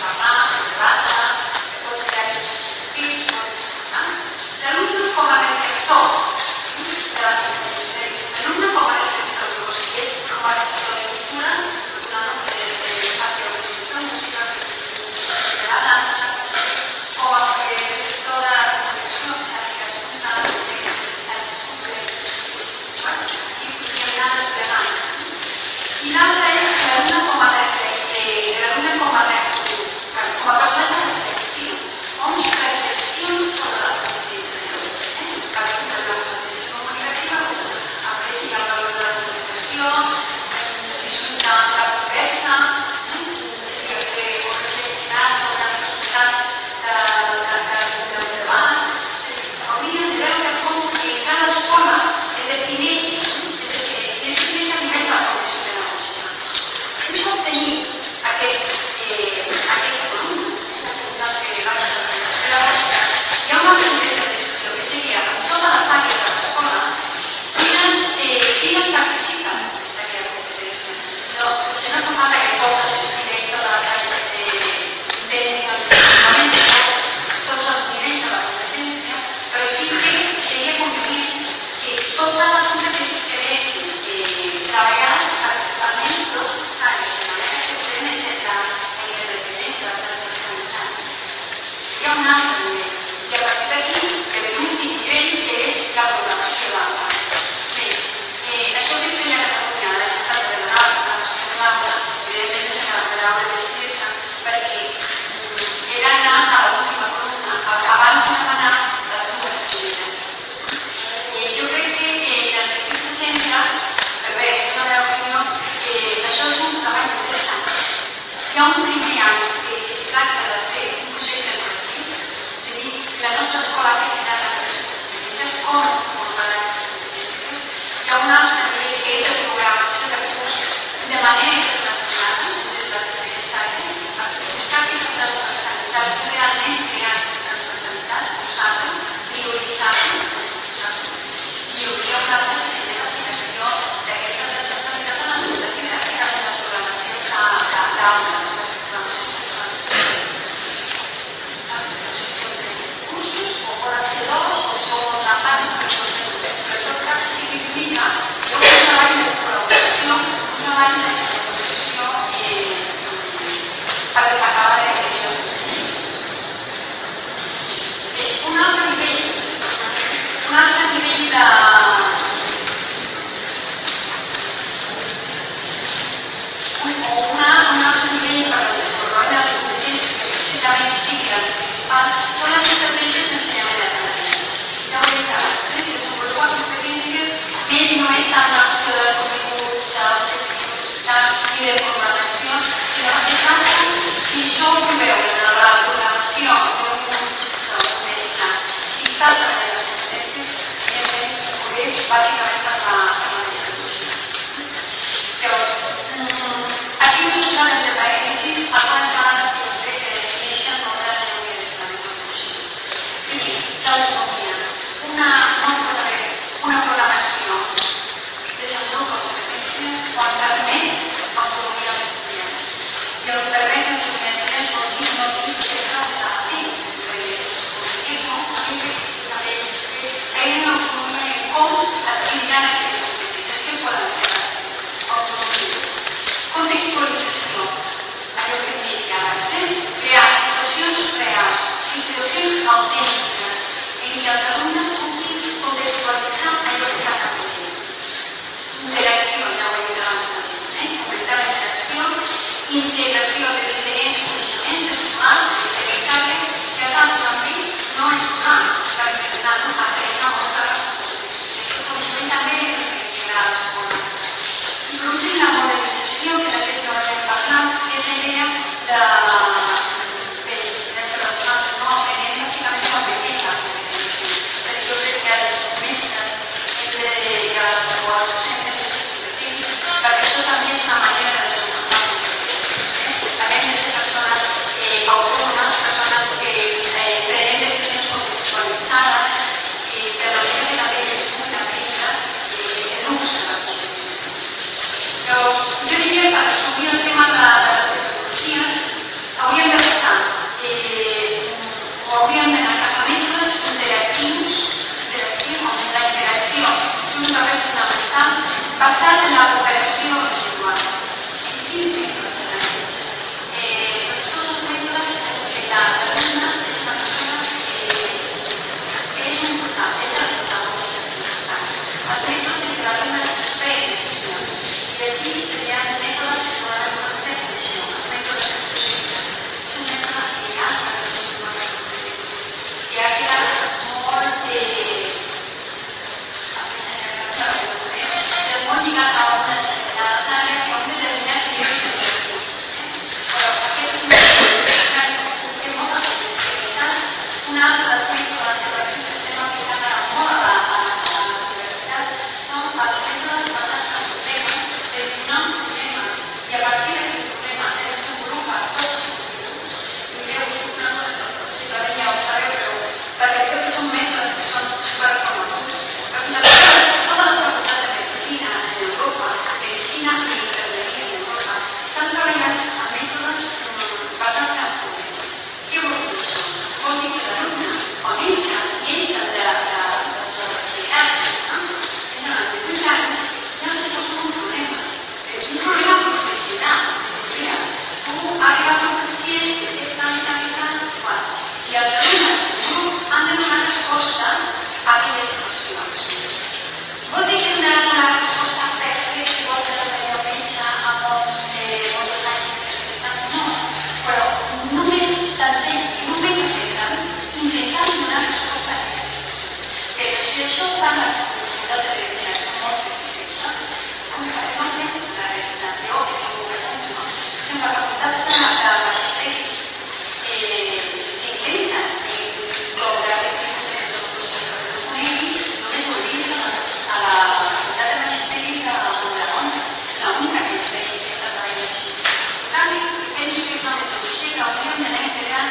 parlar, debatre, pot crear escrits, l'alumne com a receptor de la competència, l'alumne com a es tracta de fer un projecte educatiu, de dir la nostra escola que serà d'aquestes competències, com es desenvoluparan aquestes competències. Hi ha un altre nivell que és la programació de curs de manera internacional, des de l'experiència, per buscar aquesta transversalitat, realment crear transversalitat, posar-la, prioritzar-la, i hi hauria una altra que seria l'aplicació d'aquesta transversalitat en les universitats i també en les programacions d'altres. Cursos, o poden ser dos, o són una part, però en tot cas significa que un treball de col·laboració, un treball de col·laboració per acabar de definir els objectius. Un altre nivell de... o un altre nivell per al desenvolupament de les competències que possiblement sigui el principal són les competències d'ensenyament de català. Ja ho he dit abans, desenvolupar competències no és tant una qüestió de continguts, d'objectius i de programació, sinó que es basa, si jo vull veure en la programació d'un mestre, si està treballant les competències, evidentment ho veig bàsicament per la distribució. Llavors, aquí us posarem de parèntesis algunes vegades que crec que defineixen molt bé la teoria de l'estament d'educació. Primer, l'autonomia. No pot haver una programació desenvolupa competències quan permet autonomia als estudiants. I el permet autonomia als estudiants vol dir no dir que sempre ho està fent, perquè és també que tenen autonomia en com adquiriran aquestes competències que poden fer. Autonomia. Contextualització. Allò que em dic abans, crear situacions reals, situacions autèntiques, en què els alumnes puguin contextualitzar allò que estan aprenent. Interacció, ja ho he dit abans també, fomentar la interacció, integració de diferents coneixements escolars, utilitzar-le, que a tant també no és clar, perquè intentant aprendre molt de les coneixement també de integrar l'escola. I per últim, la modelització, que d'aquest no hem parlat, que és la idea de no aprenem bàsicament quan veiem la competència. Perquè jo crec que els mestres hem de dedicar les seves docents a aquestes competències, perquè això també és una manera de desenvolupar competències. També hem de ser persones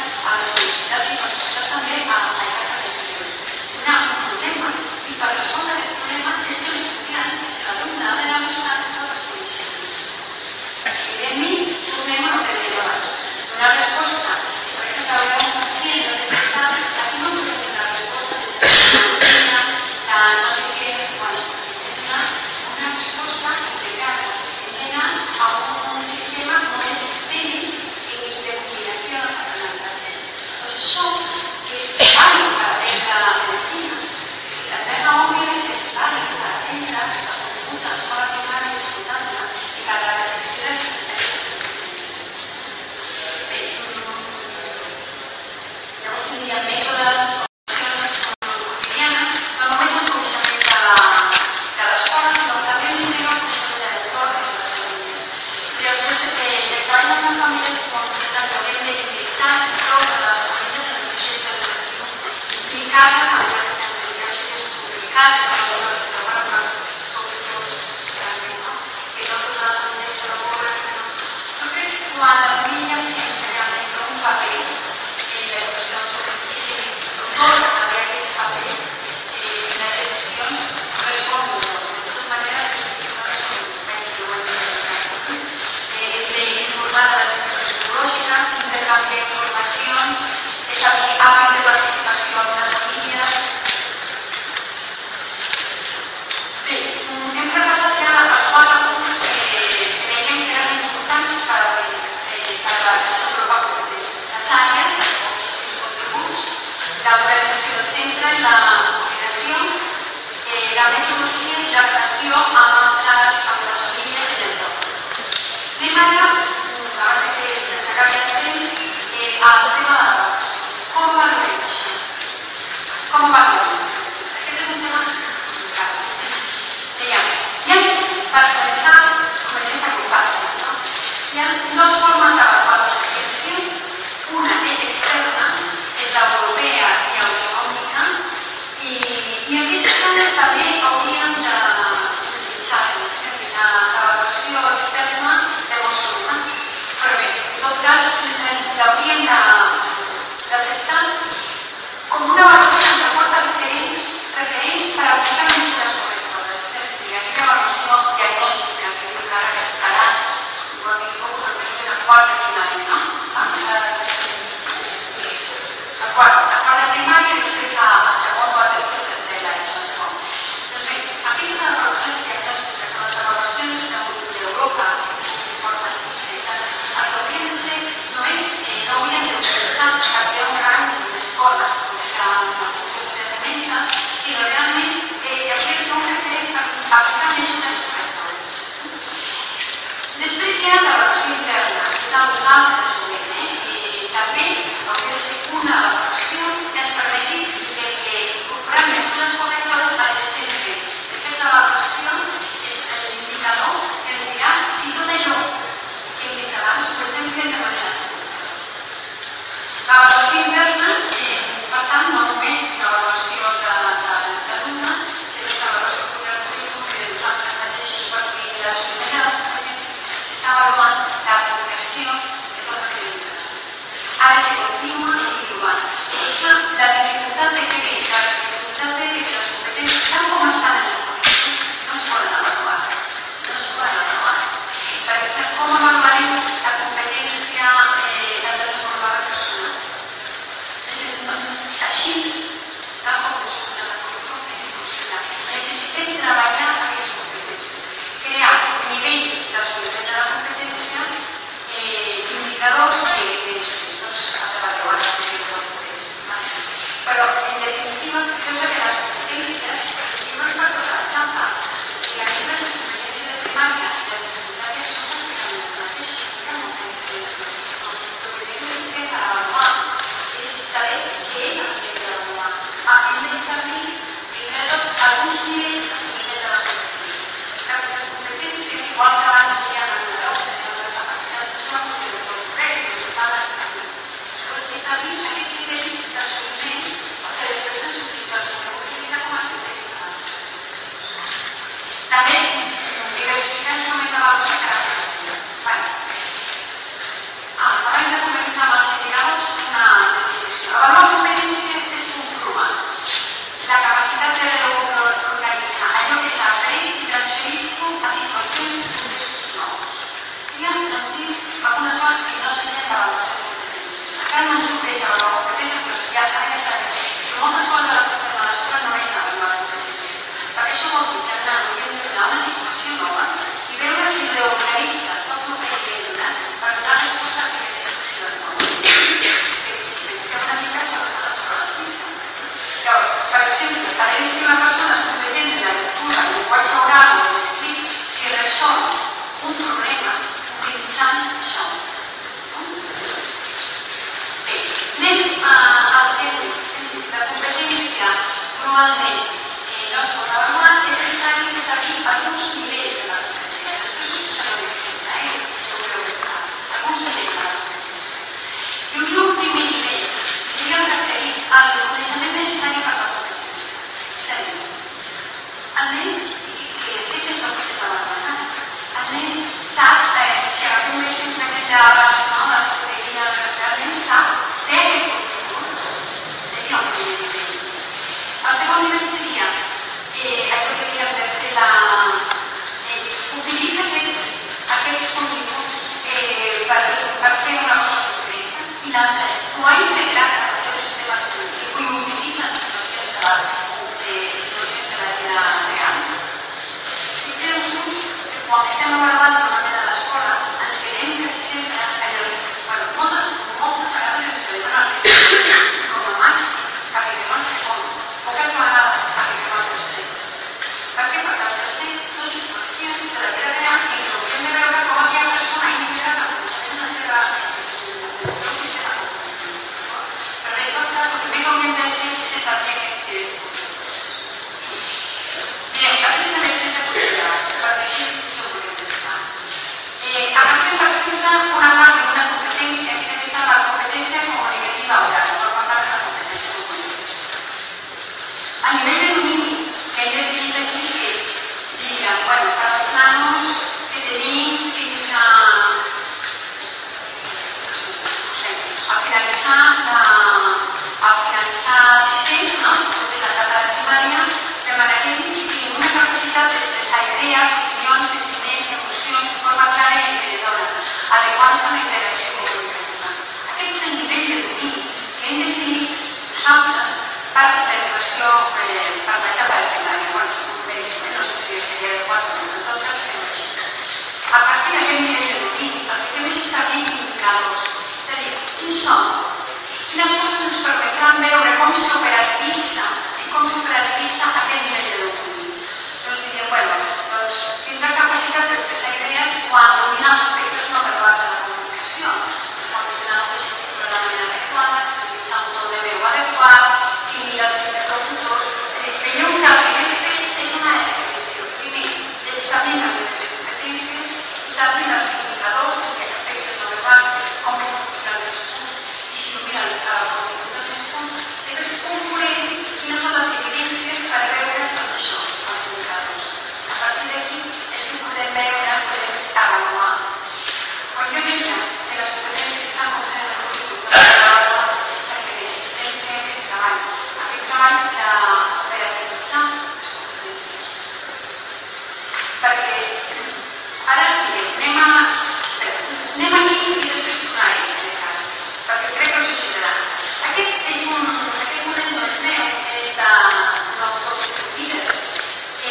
a les universitats i per suposat també a ICACAs exteriors. Un problema, i per resoldre aquest problema és que l'estudiant, és l'alumne, ha de demostrar totes les condicions. Evidentment, tornem a el que deia abans. Donar resposta, si per exemple veure un pacient no sé què tal, aquí no podem donar resposta des de la no sé què, bueno, una resposta integrada, entera a un sistema molt més sistèmic de combinació dels aprenentatges. Doncs això és vàlid per aprendre la medicina. També la òbvia és vàlid per aprendre els continguts a l'escola primària escoltant-les i per la decisió dels Bé, llavors tindria mètodes, accions quotidianes, no només el coneixement de l'escola, sinó també el coneixement de l'entorn i de les famílies. Però jo sé que treballar amb famílies concretes haurem d'identificar entorn de les famílies en el projecte educatiu, implicar-les en el que s'entendeix que és complicat, que no totes les famílies jo crec que quan la família sempre realment té un paper en l'educació sobre el físic, tot també aquest paper en les decisions respon millor. De totes maneres, d'informar de les tecnològiques, intercanviar informacions, establir àmbits de participació amb les famílies. Bé, hem repassat ja els 4 punts que creiem que eren importants per desenvolupar competències. Les àrees, els continguts, l'organització del centre i la coordinació, la metodologia i la relació amb les famílies i l'entorn. Anem ara, abans que se'ns acabi el temps, al tema de l'avaluació. Com valorem això? Com valorem? Aquest és un tema complicat. Per començar per lo fàcil. Hi ha 2 formes d'avaluar les experiències. Una és externa, és l'europea i l'autonòmica, i aquesta també hauríem d'utilitzar-la. És a dir, l'avaluació externa deu ser una. Però bé, en tot cas, l'hauríem d'acceptar com una avaluació que ens aporta referents per aplicar mesures correctores. És a dir, aquella avaluació diagnòstica que diu que ara que estarà una mica com la quarta primària, no? La quarta primària i després a segon o a tercer de l'ESO. Doncs bé, aquestes avaluacions diagnòstiques són les avaluacions d'Europa, informes etc. El que haurien de ser no haurien d'utilitzar-se cap a un rang d'una escola, una funció de mensa, sinó realment hauria de ser un referent per aplicar mesures correctores. Després hi ha l'avaluació interna, que és el que nosaltres ho veiem, i també hauria de ser una avaluació que ens permeti que incorporem mesures correctores al que estem fent. De fet, l'avaluació és l'indicador que ens dirà si tot allò que hem dit abans ho estem fent de manera correcta. L'avaluació interna, per tant, no només és una avaluació de l'alumne, sinó que l'avaluació del currículum que nosaltres mateixos per dir les primeres competències està avaluant l'aplicació de tot el que hem dit. Ha de ser contínua i individual. Això, la dificultat de fer bé, la dificultat de que les competències, tal com estan en el currículum, no es poden avaluar. No es poden avaluar. Per exemple, com avaluarem la competència del desenvolupament personal? Així, tal com es surt en el currículum, és impossible. Necessitem treballar aquelles competències, crear nivells d'assoliment de la competència, indicadors i evidències. Doncs ha d'avaluar la competència. Però, en definitiva, això és que les competències, i no és per tota l'etapa, i a més les competències de primària i les de secundària són pràcticament les mateixes, no hi ha molta diferència. El que necessitem per avaluar és saber què és el que hem d'avaluar. Hem d'establir, primer de tot, alguns nivells d'assoliment de la competència. Les competències, igual que abans hi ha indicadors de la capacitat, no és una qüestió de tot res, sinó que s'ha d'establir. Establir aquests nivells d'assoliment que les persones subjectes que ho utilitzen com a criteris bàsics. També, diversificar els moments d'avaluació característica. Abans de començar amb els indicadors, una normalment no es pot avaluar, és necessari establir alguns nivells de les competències. Després us posaré un exemple, segur que està. Alguns nivells de les competències. I un primer nivell seria requerir el coneixement necessari per la competència. És a dir, el nen, què és el que estem avaluant? El nen sap, si agafem un exemple d'abans, les proteïnes, realment sap, té aquest contingut. Seria un primer nivell. El segon nivell seria allò que diem de fer utilitza aquests continguts per fer una cosa concreta i l'altre ho ha integrat en el seu sistema cognitiu i ho utilitza en situacions de la vida real. Fixeu-vos que quan estem avaluant normalment a l'escola ens quedem quasi sempre moltes vegades ens quedem com a màxim arribem al segon, poques vegades arribem al tercer. Per què? Perquè al tercer són situacions de la vida real que hauríem de veure com aquella persona ha integrat el coneixement del seu sistema cognitiu. Però en tot cas, el primer que hauríem de fer és establir aquests nivells. Mireu, aquest és l'exemple quotidià, és per així us ho volem descar. Agafem, per exemple, una part d'una competència que és la competència comunicativa oral, forma part de la competència comunicativa. A nivell de domini, que hem definit aquí és, diríem, per als nanos que tenim fins a finalitzar el sisè, tota l'etapa de primària, demanarem que tinguin una capacitat d'expressar idees, opinions, sentiments, emocions, de forma clara i emprenedora, adequant-se a la interacció comunicativa. Aquest és el nivell de domini que hem definit nosaltres per l'educació per l'etapa de primària. No sé si seria adequat, però en tot cas fem així. A partir d'aquest nivell de domini, el que fem és establir indicadors. És a dir, quins són? Quines coses ens permetran veure com s'operativitza aquest nivell de domini? Doncs direm, tindrà capacitat d'expressar idees quan domina els aspectes no verbals de la comunicació. Quan tindrà el gesticula de la manera adequada, utilitzar un to de veu adequat, i mirar els interlocutors. Veieu que el que hem de fer és una definició. Primer, d'establir el nivell de competències, establir els indicadors, els aspectes no verbals, com és el discurs, i si domina el contingut del discurs, després concloent quines són les evidències per veure tot això, els indicadors. A partir d'aquí és que podem veure, podem avaluar. Quan jo deia que les competències estan com sent el currículum de l'avaluar, és perquè necessitem fer aquest treball. Aquest treball d'operativitzar les competències. Perquè ara, mireu, anem aquí i després tornaré, si de cas, perquè crec que us ajudarà. Aquest model no és meu, és d'un autor líder.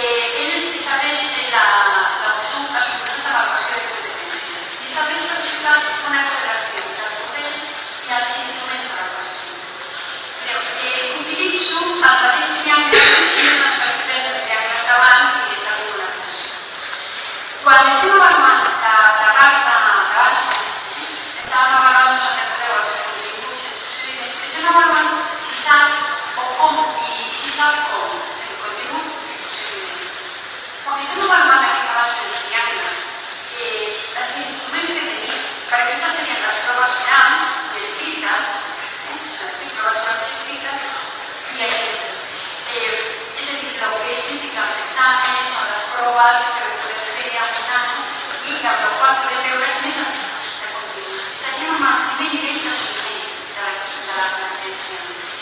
Ell estableix els models d'avaluació de competències i estableix per explicar una correlació entre els models i els instruments d'avaluació. Utilitzo el mateix triangle que ens sorprèn els triangles davant i és la col·laboració. Quan estem avaluant la part d'abans, estàvem avaluant, no recordeu, els continguts, els procediments, estem avaluant si sap o com i si sap com, els continguts i procediments. Quan estem avaluant aquesta base de triangle, els instruments que tenim, per exemple, serien les proves orals i escrites, proves orals i escrites, i aquestes. És a dir, el que és típic dels exàmens o les proves que podem fer a un any i amb el qual podem veure quins tipus de continguts. Seríem al primer nivell d'assoliment de la competència.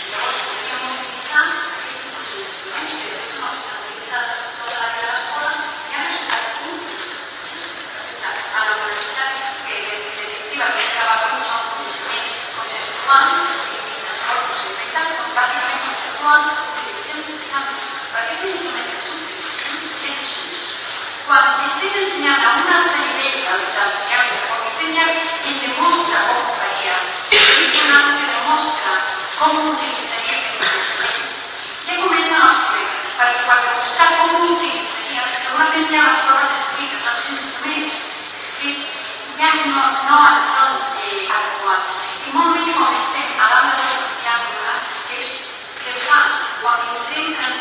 Llavors, podríem utilitzar aquest tipus d'instruments que de fet no s'han utilitzat tota la vida a l'escola i han resultat útils. A la universitat, que en definitiva el que treballem són coneixements conceptuals i procedimentals, són bàsicament conceptuals, utilitzem exàmens, perquè és un instrument que és útil, és així. Quan estem ensenyant a un altre nivell del triangle, quan estem ja en demostra com ho faria, i un altre que demostra com ho utilitzaria aquest coneixement, ja comencen els problemes, perquè per demostrar com ho utilitzaria, segurament hi ha les proves escrites, els instruments escrits, ja no ens són adequats. I molt més quan estem a l'àmbit del triangle, que és que fa quan entrem en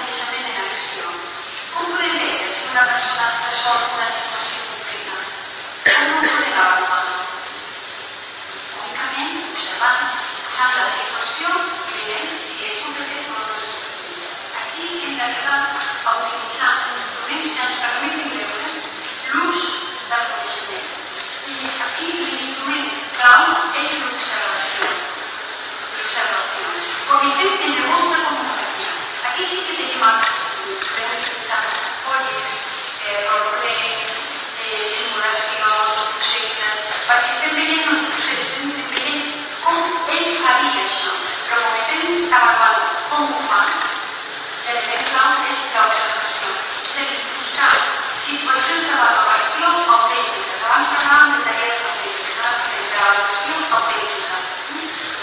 estem en el nostre convocatòria. Aquí sí que tenim altres estudis, podem utilitzar portfolios, roleplays, simulacions, projectes, perquè estem veient un procés, estem veient com ell faria això, però com estem avaluant com ho fa, l'element clau és l'observació. És a dir, buscar situacions d'avaluació autèntiques. Abans parlàvem de tallers autèntics, d'avaluació autèntica.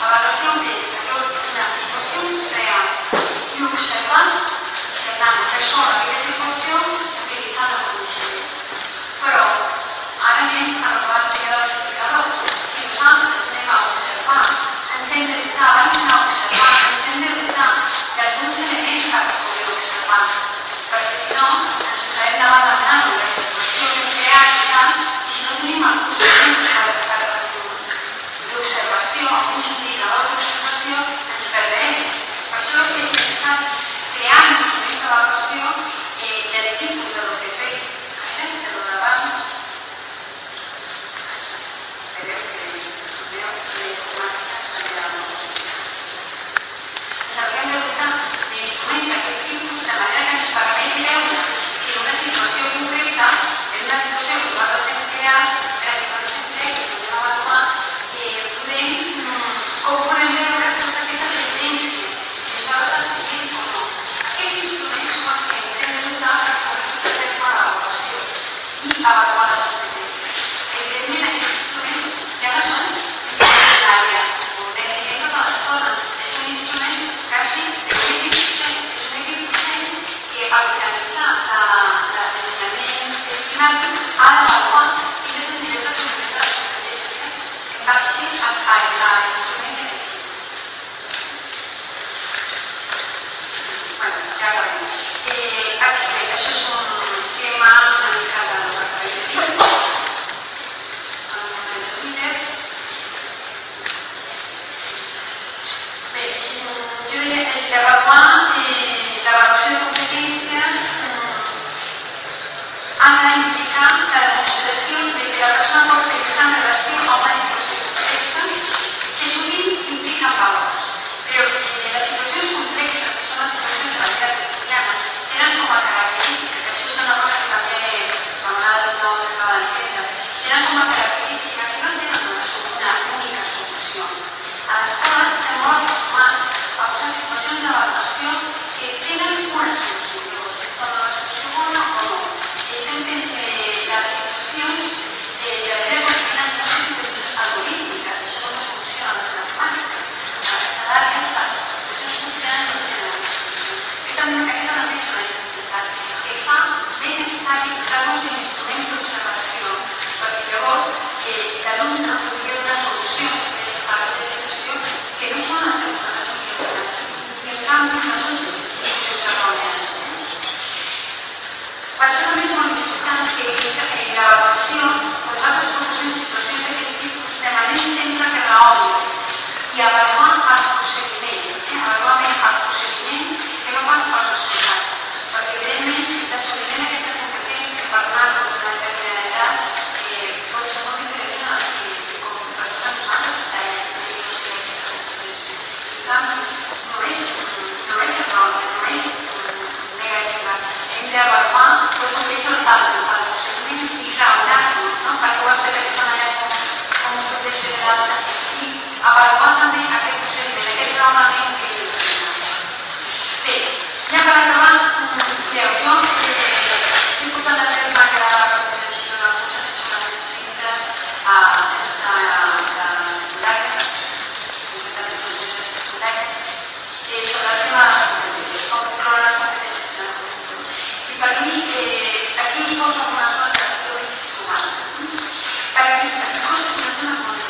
Avaluació autèntica, que és una situació real i observant persona aquella situació utilitzant el coneixement. Però ara anem a la base dels indicadors. Si nosaltres anem a observar, ens hem de dotar, abans d'anar a observar, ens hem de dotar d'alguns elements per poder observar, perquè si no ens posarem davant del nano de la situació real i tal, i si no tenim alguns elements d'observació, alguns indicadors d'observació, ens perdrem. Per això és necessari crear instruments d'avaluació del tipus de lo que he fet, de lo d'abans. Ens hauríem de dotar d'instruments d'aquest tipus de manera que ens permeti veure si una situació concreta és una situació que nosaltres hem creat, per a que nosaltres hem creat i podem avaluar, com podem veure totes aquestes sentències, si nosaltres tenim o no. Aquests instruments són els que ens hem de dotar per poder fer l'avaluació i avaluar les sentències. Evidentment, aquests instruments ja no són l'àrea, ho hem dit tota l'estona, és un instrument quasi és un equip docent que al finalitzar l'ensenyament primari ha d'avaluar quines són diverses competències en base a instruments de l'equip. Ja acabem. Això és un esquema una mica de lo que acabem de dir. Bé, jo diria que és d'avaluar l'avaluació de competències ha d'implicar la demostració de que la persona pot pensar en relació a una situació complexa que sovint implica valors, però les situacions complexes, que són les situacions de la vida quotidiana, tenen com a característica, que això és una cosa que també a vegades no s'acaba d'entendre, tenen com a característica que no tenen una única solució. A l'escola estem molt acostumats a posar situacions d'avaluació que tenen una solució. És una solució bona o no. Estem fent les situacions de la vida quotidiana no són situacions algorítmiques, això no funciona a les matemàtiques. A l'àrea, les situacions quotidianes no tenen una solució. Jo també aquesta també és una dificultat que fa més necessari dotar-nos d'instruments d'observació, perquè llavors l'alumne podria donar solucions a la situació que no són les solucions i en canvi no són solucions errònies. Per això també és molt important que l'avaluació, nosaltres proposem situacions d'aquest tipus, demanem sempre que raoni i avaluar el procediment, avaluar més el procediment que no pas els resultats, perquè evidentment l'assoliment d'aquesta competència per anar a una determinada edat pot ser molt diferent que com per a nosaltres tenim aquesta competència. En canvi, no és errònia, no és negativa. Hem d'avaluar tot el que és el procediment i raonar-lo, perquè ho has fet d'aquesta manera com ho pot ser de l'altra, i avaluar també aquest procediment, aquest raonament que hi ha. Bé, ja per acabar, jo és important afirmar que la representació d'alguns assessoraments de centres sense la secundària, concretament són centres de secundària, sobre el tema de les competències, com controlar les competències de la competència. I per mi, aquí us poso algunes coses que ho estic trobant. Per exemple, coses que no són molt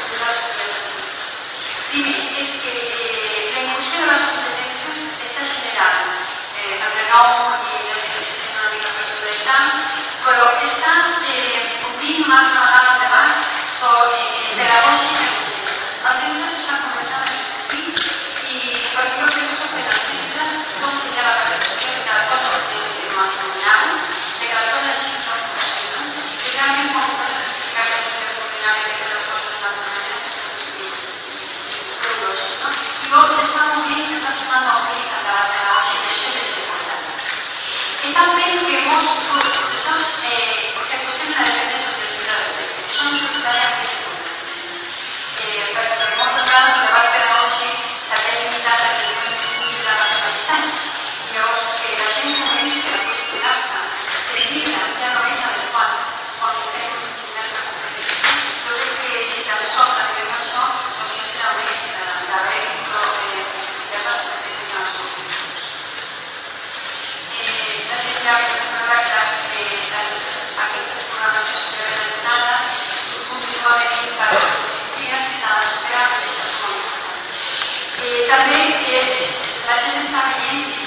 interesants. Primer, és que la inclusió de les competències està generant el renou i la generació una mica perduda i tant, però està obrint una altra vegada el debat sobre pedagògic en els centres. Els centres s'estan començant a discutir i perquè jo crec que són en els centres com hi ha la percepció de que les coses tenen que funcionar, de que les coses així no funcionen, i realment com pots explicar que no s'ha de coordinar i que les coses no funcionen, I també la gent està veient